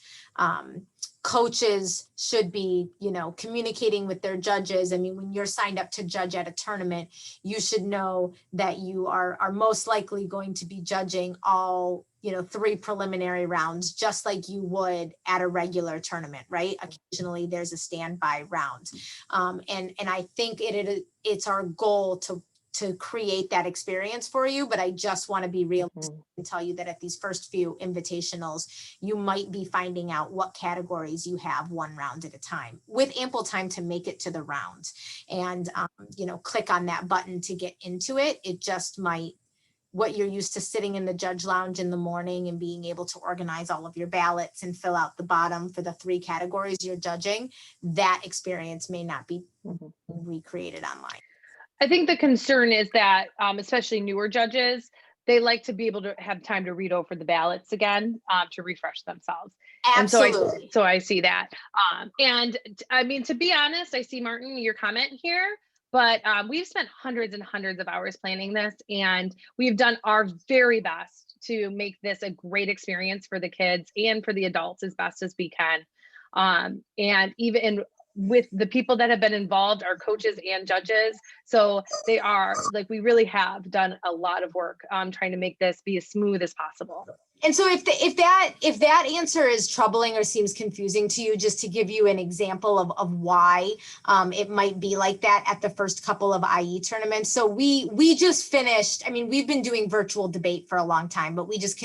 Coaches should be, communicating with their judges. I mean, when you're signed up to judge at a tournament, you should know that you are most likely going to be judging all, 3 preliminary rounds, just like you would at a regular tournament, right? Occasionally there's a standby round. And I think it's our goal to create that experience for you, but I just want to be realistic and tell you that at these first few invitationals, you might be finding out what categories you have 1 round at a time, with ample time to make it to the round. And, click on that button to get into it. It just might, what you're used to sitting in the judge lounge in the morning and being able to organize all of your ballots and fill out the bottom for the 3 categories you're judging, that experience may not be recreated online. I think the concern is that, especially newer judges, they like to be able to have time to read over the ballots again, to refresh themselves. Absolutely. And so I see that. And I mean, to be honest, I see, Martin, your comment here, but we've spent hundreds and hundreds of hours planning this, and we've done our very best to make this a great experience for the kids and for the adults as best as we can. And even with the people that have been involved, our coaches and judges. So they are like, we really have done a lot of work trying to make this be as smooth as possible. And so if that answer is troubling or seems confusing to you, just to give you an example of why it might be like that at the first couple of IE tournaments. So we just finished, I mean, we've been doing virtual debate for a long time, but we just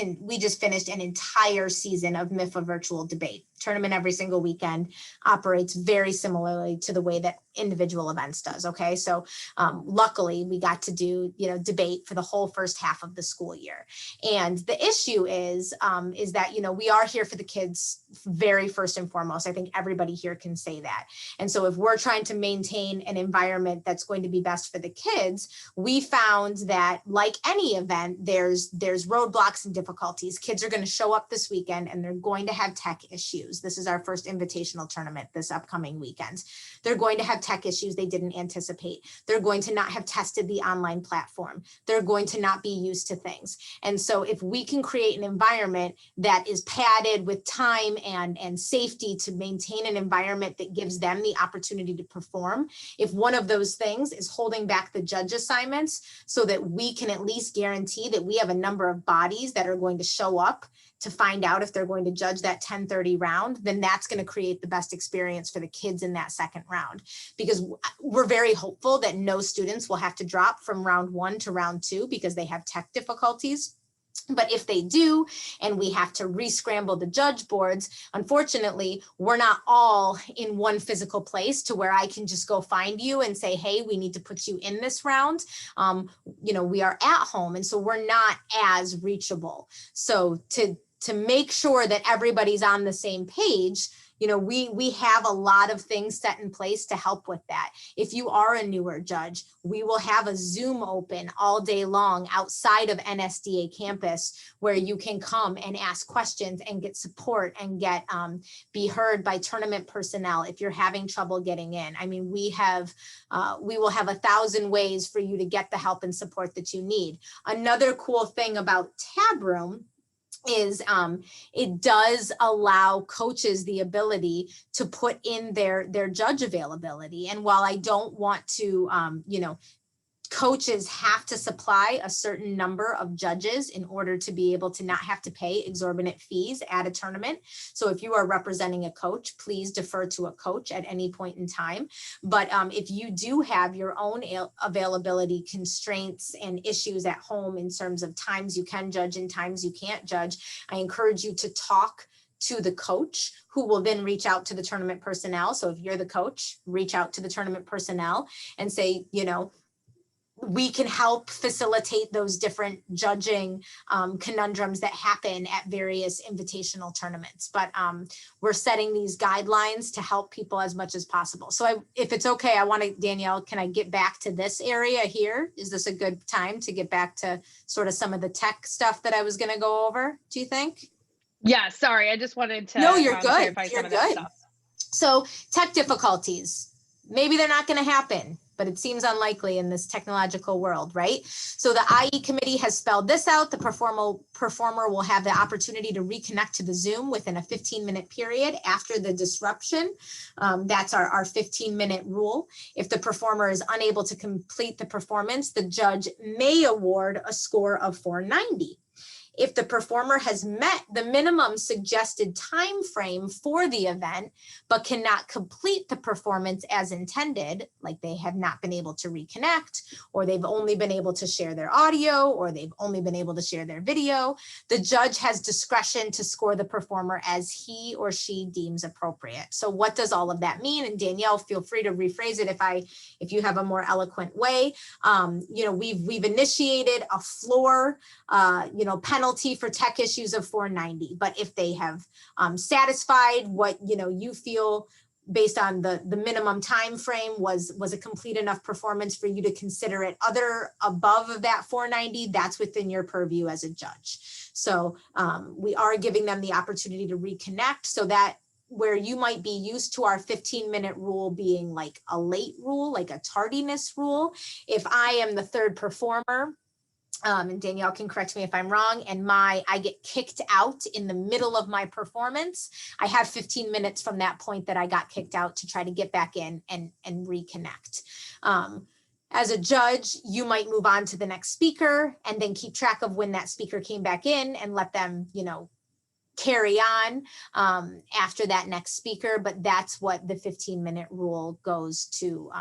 finished an entire season of MIFA virtual debate. Tournament every single weekend operates very similarly to the way that individual events does. Okay. So luckily we got to do, debate for the whole first half of the school year. And the issue is that, we are here for the kids very first and foremost. I think everybody here can say that. And so if we're trying to maintain an environment that's going to be best for the kids, we found that like any event, there's roadblocks and difficulties. Kids are going to show up this weekend and they're going to have tech issues. This is our first invitational tournament this upcoming weekend. They're going to have tech issues they didn't anticipate. They're going to not have tested the online platform. They're going to not be used to things. And so if we can create an environment that is padded with time and safety to maintain an environment that gives them the opportunity to perform, if one of those things is holding back the judge assignments so that we can at least guarantee that we have a number of bodies that are going to show up to find out if they're going to judge that 10:30 round, then that's going to create the best experience for the kids in that second round. Because we're very hopeful that no students will have to drop from round 1 to round 2 because they have tech difficulties. But if they do, and we have to re-scramble the judge boards, unfortunately, we're not all in one physical place to where I can just go find you and say, hey, we need to put you in this round. We are at home, and so we're not as reachable. So to make sure that everybody's on the same page, we have a lot of things set in place to help with that. If you are a newer judge, we will have a Zoom open all day long outside of NSDA campus where you can come and ask questions and get support and be heard by tournament personnel if you're having trouble getting in. I mean, we will have 1,000 ways for you to get the help and support that you need. Another cool thing about Tab Room is it does allow coaches the ability to put in their judge availability. And while I don't want to, coaches have to supply a certain number of judges in order to be able to not have to pay exorbitant fees at a tournament. So if you are representing a coach, please defer to a coach at any point in time. But if you do have your own availability constraints and issues at home in terms of times you can judge and times you can't judge, I encourage you to talk to the coach, who will then reach out to the tournament personnel. So if you're the coach, reach out to the tournament personnel and say, we can help facilitate those different judging conundrums that happen at various invitational tournaments. But we're setting these guidelines to help people as much as possible. So if it's okay, I want to, Danielle, can I get back to this area here? Is this a good time to get back to sort of some of the tech stuff that I was going to go over, do you think? Yeah, sorry. I just wanted to No, you're good. clarify You're some of that good. stuff. So tech difficulties, maybe they're not going to happen, but it seems unlikely in this technological world, right? So the IE committee has spelled this out. The performer will have the opportunity to reconnect to the Zoom within a 15-minute period after the disruption. That's our 15-minute rule. If the performer is unable to complete the performance, the judge may award a score of 490. If the performer has met the minimum suggested time frame for the event, but cannot complete the performance as intended, like they have not been able to reconnect, or they've only been able to share their audio, or they've only been able to share their video, the judge has discretion to score the performer as he or she deems appropriate. So what does all of that mean? And Danielle, feel free to rephrase it if you have a more eloquent way. We've initiated a floor, penalty for tech issues of 490, but if they have satisfied what you feel based on the minimum time frame was a complete enough performance for you to consider it above that 490, that's within your purview as a judge. So we are giving them the opportunity to reconnect, so that where you might be used to our 15-minute rule being like a late rule, like a tardiness rule, if I am the third performer, and Danielle can correct me if I'm wrong, and I get kicked out in the middle of my performance, I have 15 minutes from that point that I got kicked out to try to get back in and reconnect. As a judge, you might move on to the next speaker and then keep track of when that speaker came back in and let them, carry on after that next speaker. But that's what the 15-minute rule goes to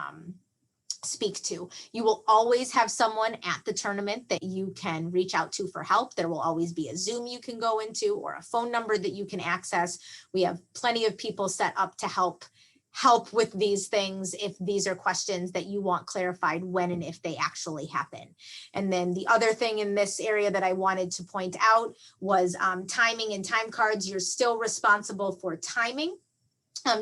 speak to. You will always have someone at the tournament that you can reach out to for help. There will always be a Zoom you can go into or a phone number that you can access. We have plenty of people set up to help with these things if these are questions that you want clarified when and if they actually happen. And then the other thing in this area that I wanted to point out was timing and time cards. You're still responsible for timing.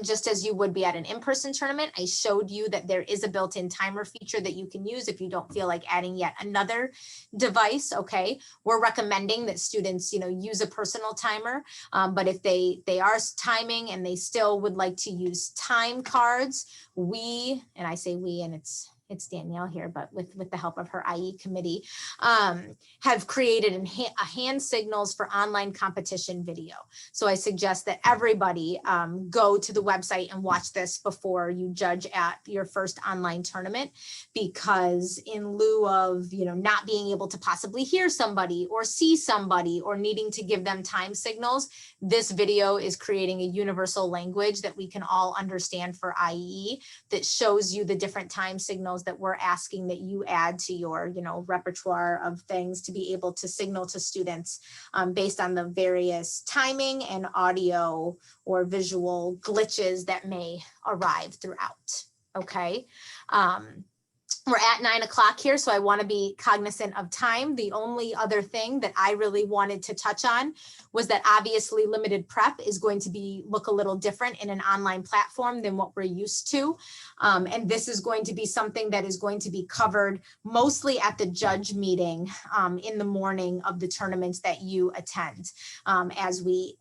Just as you would be at an in-person tournament. I showed you that there is a built-in timer feature that you can use if you don't feel like adding yet another device. Okay, we're recommending that students, use a personal timer, but if they are timing and they still would like to use time cards, and I say we, and it's Danielle here, but with the help of her IE committee, have created a hand signals for online competition video. So I suggest that everybody go to the website and watch this before you judge at your first online tournament, because in lieu of, not being able to possibly hear somebody or see somebody or needing to give them time signals, this video is creating a universal language that we can all understand for IE that shows you the different time signals that we're asking that you add to your, repertoire of things to be able to signal to students based on the various timing and audio or visual glitches that may arrive throughout. Okay. We're at 9 o'clock here, so I want to be cognizant of time. The only other thing that I really wanted to touch on was that obviously limited prep is going to look a little different in an online platform than what we're used to. And this is going to be something that is going to be covered mostly at the judge meeting in the morning of the tournaments that you attend as we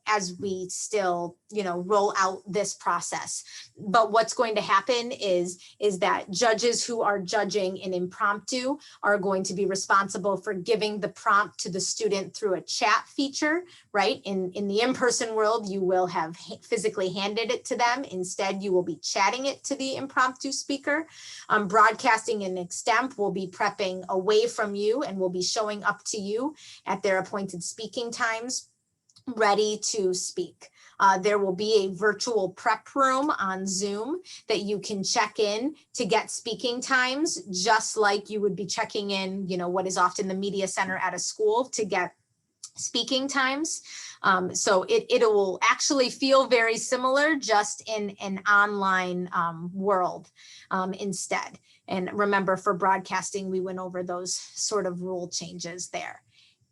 still, roll out this process. But what's going to happen is that judges who are judging an impromptu are going to be responsible for giving the prompt to the student through a chat feature, right? In the in-person world, you will have physically handed it to them. Instead, you will be chatting it to the impromptu speaker. Broadcasting and Extemp will be prepping away from you and will be showing up to you at their appointed speaking times, ready to speak. There will be a virtual prep room on Zoom that you can check in to get speaking times, just like you would be checking in, what is often the media center at a school to get speaking times. So it will actually feel very similar, just in an online world instead. And remember, for broadcasting, we went over those sort of rule changes there.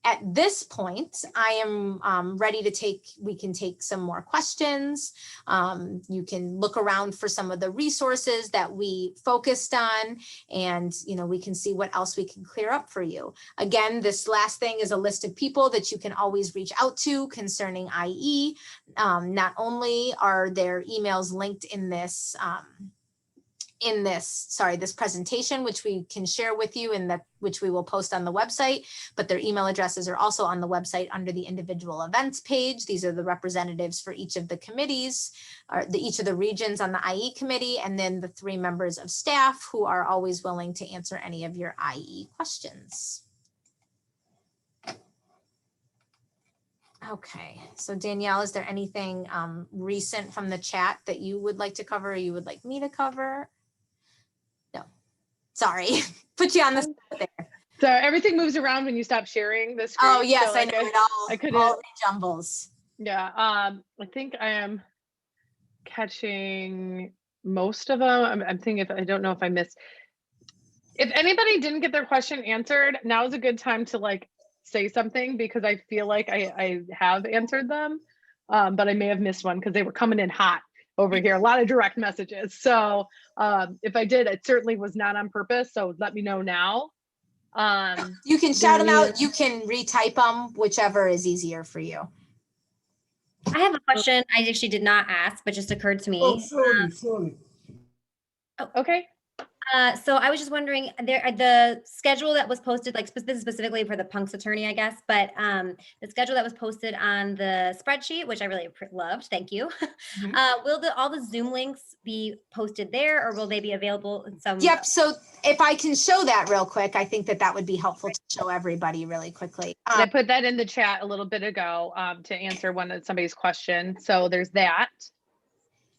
At this point, I am ready to we can take some more questions. You can look around for some of the resources that we focused on, and we can see what else we can clear up for you. Again, this last thing is a list of people that you can always reach out to concerning IE. Not only are their emails linked in this this presentation, which we can share with you and which we will post on the website, but their email addresses are also on the website under the individual events page. These are the representatives for each of the committees, or each of the regions on the IE committee, and then the 3 members of staff who are always willing to answer any of your IE questions. Okay, so Danielle, is there anything recent from the chat that you would like to cover, or you would like me to cover? No, sorry, put you on the spot there. So everything moves around when you stop sharing the screen. Oh yes, so I know it all jumbles. Yeah, I think I am catching most of them. I'm thinking, I don't know if I missed. If anybody didn't get their question answered, now is a good time to say something, because I feel like I have answered them, but I may have missed one because they were coming in hot over here. A lot of direct messages. So if I did, it certainly was not on purpose. So let me know now. You can shout them out. You can retype them, whichever is easier for you. I have a question I actually did not ask, but just occurred to me. Oh, sorry. Okay. So I was just wondering, the schedule that was posted, this is specifically for the Punks attorney, I guess, but the schedule that was posted on the spreadsheet, which I really loved, thank you. Mm-hmm. Will all the Zoom links be posted there, or will they be available in some? Yep. So if I can show that real quick, I think that would be helpful to show everybody really quickly. I put that in the chat a little bit ago to answer somebody's question. So there's that.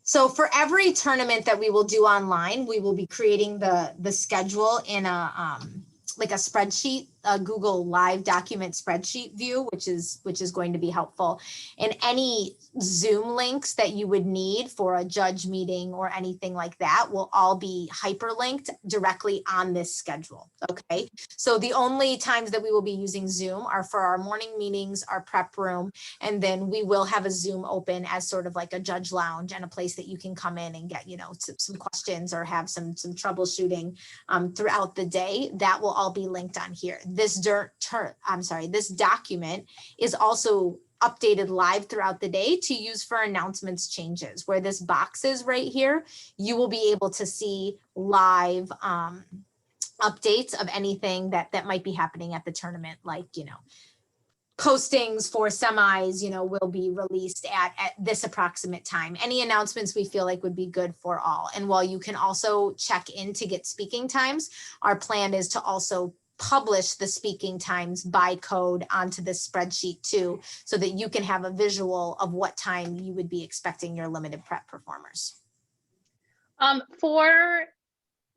So for every tournament that we will do online, we will be creating the schedule in a like a spreadsheet, a Google Live document spreadsheet view, which is going to be helpful. And any Zoom links that you would need for a judge meeting or anything like that will all be hyperlinked directly on this schedule. Okay. So the only times that we will be using Zoom are for our morning meetings, our prep room, and then we will have a Zoom open as sort of like a judge lounge and a place that you can come in and get, some questions or have some troubleshooting throughout the day. That will all be linked on here. This document is also updated live throughout the day to use for announcements changes. Where this box is right here, you will be able to see live updates of anything that might be happening at the tournament, like, postings for semis, will be released at this approximate time. Any announcements we feel like would be good for all. And while you can also check in to get speaking times, our plan is to also publish the speaking times by code onto this spreadsheet too, so that you can have a visual of what time you would be expecting your limited prep performers. For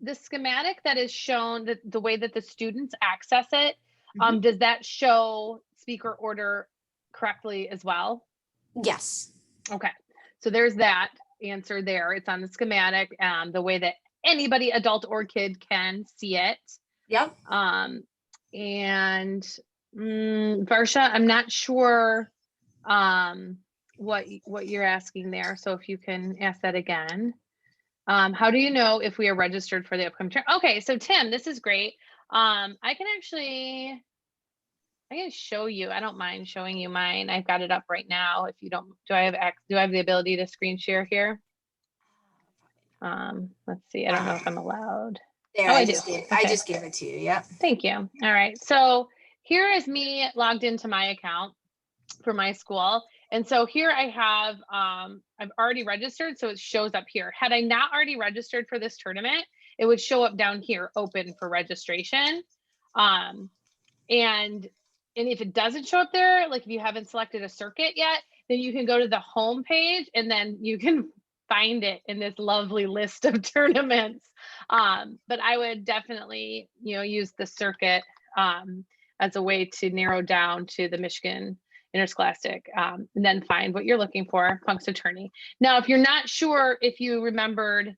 the schematic that is shown, the way that the students access it, does that show speaker order correctly as well? Yes. Okay, so there's that answer there. It's on the schematic, the way that anybody, adult or kid, can see it. Yep. And Varsha, I'm not sure what you're asking there. So if you can ask that again. How do you know if we are registered for the upcoming term? Okay, so Tim, this is great. I can show you. I don't mind showing you mine. I've got it up right now. If you don't, do I have the ability to screen share here? Let's see. I don't know if I'm allowed. There, Oh, I just gave it to you. Yep. Thank you. All right. So here is me logged into my account for my school. And so here I have, I've already registered. So it shows up here. Had I not already registered for this tournament, it would show up down here, open for registration. And if it doesn't show up there, like if you haven't selected a circuit yet, then you can go to the home page and then you can find it in this lovely list of tournaments. But I would definitely, use the circuit as a way to narrow down to the Michigan interscholastic, and then find what you're looking for, Punxsutawney. Now, if you're not sure if you remembered,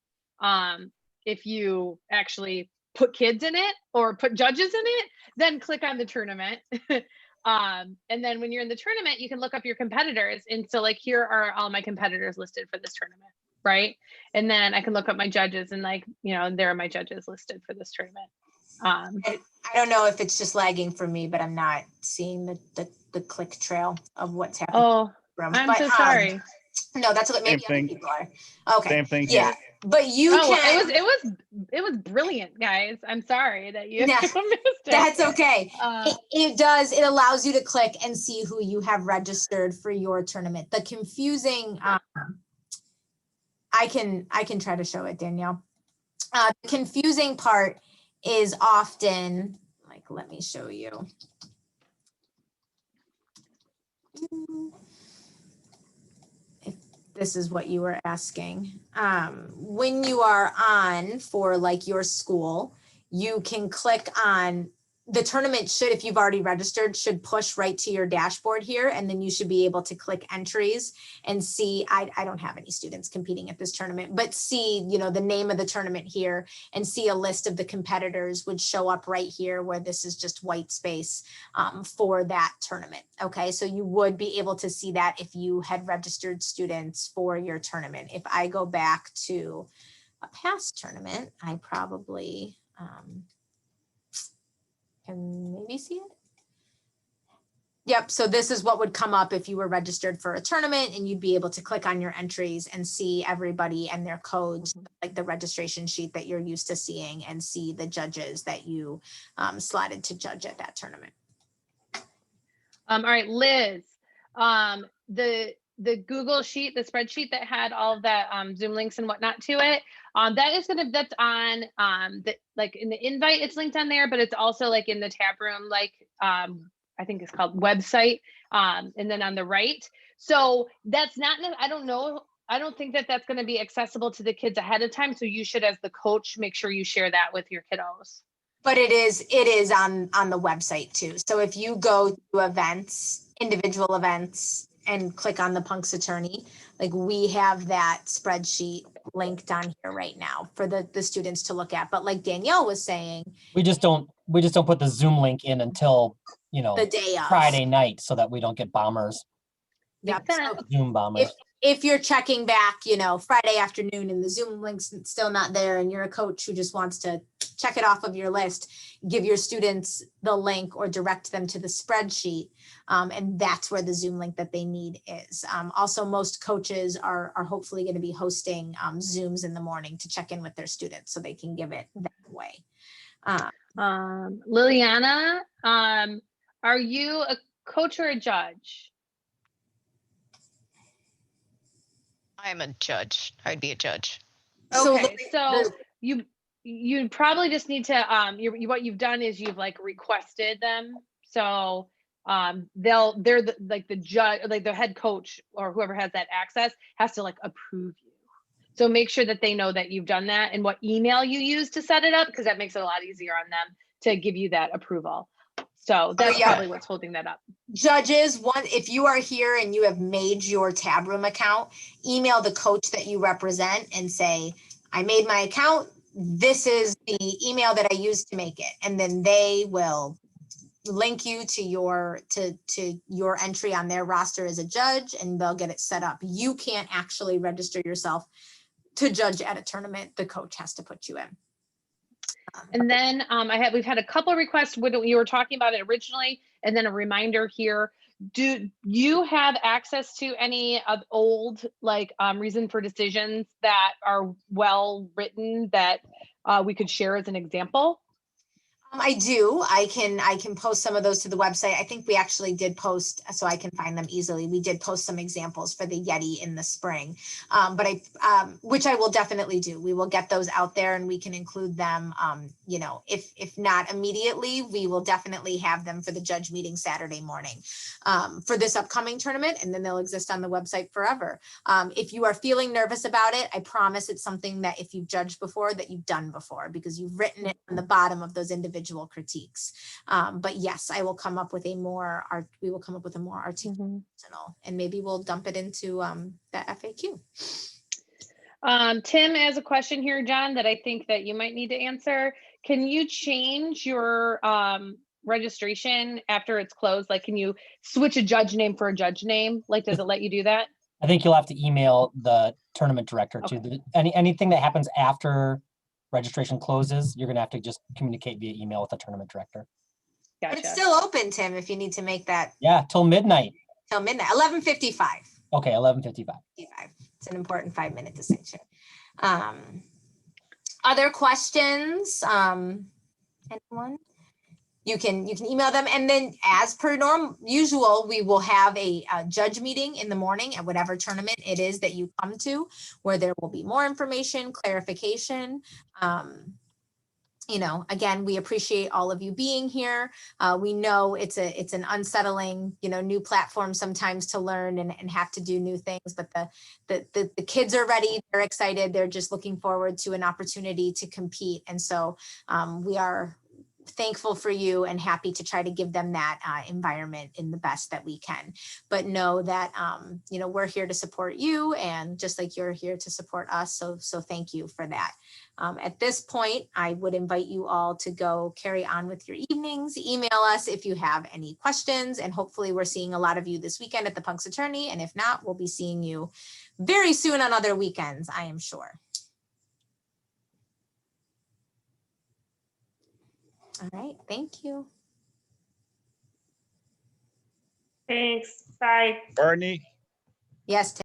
if you actually put kids in it or put judges in it, then click on the tournament. And then when you're in the tournament, you can look up your competitors. And so like, here are all my competitors listed for this tournament, right? And then I can look up my judges and like, you know, there are my judges listed for this tournament. I don't know if it's just lagging for me, but I'm not seeing the click trail of what's happening. Oh, I'm so sorry. No, that's what maybe other people are. Okay. Same thing Yeah. here. But you can. It was brilliant, guys. I'm sorry that you Yeah, missed it. That's okay. It allows you to click and see who you have registered for your tournament. The confusing, I can try to show it, Danielle. The confusing part is often, like, let me show you. If this is what you were asking. When you are on for like your school, you can click on the tournament should, if you've already registered, should push right to your dashboard here. And then you should be able to click entries and see, I don't have any students competing at this tournament, but see, you know, the name of the tournament here and see a list of the competitors would show up right here where this is just white space for that tournament. Okay, so you would be able to see that if you had registered students for your tournament. If I go back to a past tournament, I probably, can maybe see it. Yep, so this is what would come up if you were registered for a tournament, and you'd be able to click on your entries and see everybody and their codes, like the registration sheet that you're used to seeing, and see the judges that you slotted to judge at that tournament. All right, Liz, the Google sheet, the spreadsheet that had all of that Zoom links and whatnot to it, that's on like in the invite, it's linked on there, but it's also like in the tab room, like I think it's called website, and then on the right. So that's not, I don't know, I don't think that that's going to be accessible to the kids ahead of time. So you should, as the coach, make sure you share that with your kiddos. But it is on the website too. So if you go to events, individual events, and click on the Punxsutawney, like we have that spreadsheet linked on here right now for the students to look at. But like Danielle was saying, we just don't put the Zoom link in until, you know, the day of Friday night, so that we don't get bombers. Yep. So Zoom bombers. If you're checking back, you know, Friday afternoon and the Zoom link's still not there, and you're a coach who just wants to check it off of your list, give your students the link or direct them to the spreadsheet. And that's where the Zoom link that they need is. Also, most coaches are hopefully going to be hosting Zooms in the morning to check in with their students, so they can give it that way. Liliana, are you a coach or a judge? I'm a judge. I'd be a judge. Okay, so you probably just need to what you've done is you've like requested them. So they're like the judge, like the head coach or whoever has that access has to like approve you. So make sure that they know that you've done that and what email you use to set it up, because that makes it a lot easier on them to give you that approval. So that's probably what's holding that up. Judges, if you are here and you have made your tab room account, email the coach that you represent and say, I made my account. This is the email that I used to make it. And then they will link you to your entry on their roster as a judge, and they'll get it set up. You can't actually register yourself to judge at a tournament. The coach has to put you in. And then we've had a couple of requests when you were talking about it originally, and then a reminder here. Do you have access to any of old reason for decisions that are well written that we could share as an example? I do. I can post some of those to the website. I think we actually did post, so I can find them easily. We did post some examples for the Yeti in the spring, which I will definitely do. We will get those out there and we can include them. You know, if not immediately, we will definitely have them for the judge meeting Saturday morning for this upcoming tournament, and then they'll exist on the website forever. If you are feeling nervous about it, I promise it's something that if you've judged before, that you've done before, because you've written it on the bottom of those individual individual critiques. But yes, I will come up with a more we will come up with a more articulate, and maybe we'll dump it into the FAQ. Tim has a question here, John, that I think that you might need to answer. Can you change your registration after it's closed? Like, can you switch a judge name for a judge name? Like, does it let you do that? I think you'll have to email the tournament director Okay. too. Anything that happens after registration closes, you're gonna have to just communicate via email with the tournament director. Gotcha. It's still open, Tim, if you need to make that Yeah, till midnight. till midnight, 11:55. Okay, 11:55. It's an important 5-minute distinction. Other questions? Anyone? You can email them, and then as per usual, we will have a judge meeting in the morning at whatever tournament it is that you come to, where there will be more information, clarification. You know, again, we appreciate all of you being here. We know it's an unsettling, you know, new platform sometimes to learn and have to do new things, but the kids are ready, they're excited, they're just looking forward to an opportunity to compete. And so we are thankful for you and happy to try to give them that environment in the best that we can. But know that, you know, we're here to support you, and just like you're here to support us. So thank you for that. At this point, I would invite you all to go carry on with your evenings. Email us if you have any questions, and hopefully we're seeing a lot of you this weekend at the Punks Attorney. And if not, we'll be seeing you very soon on other weekends, I am sure. All right, thank you. Thanks. Bye. Barney? Yes, Tim.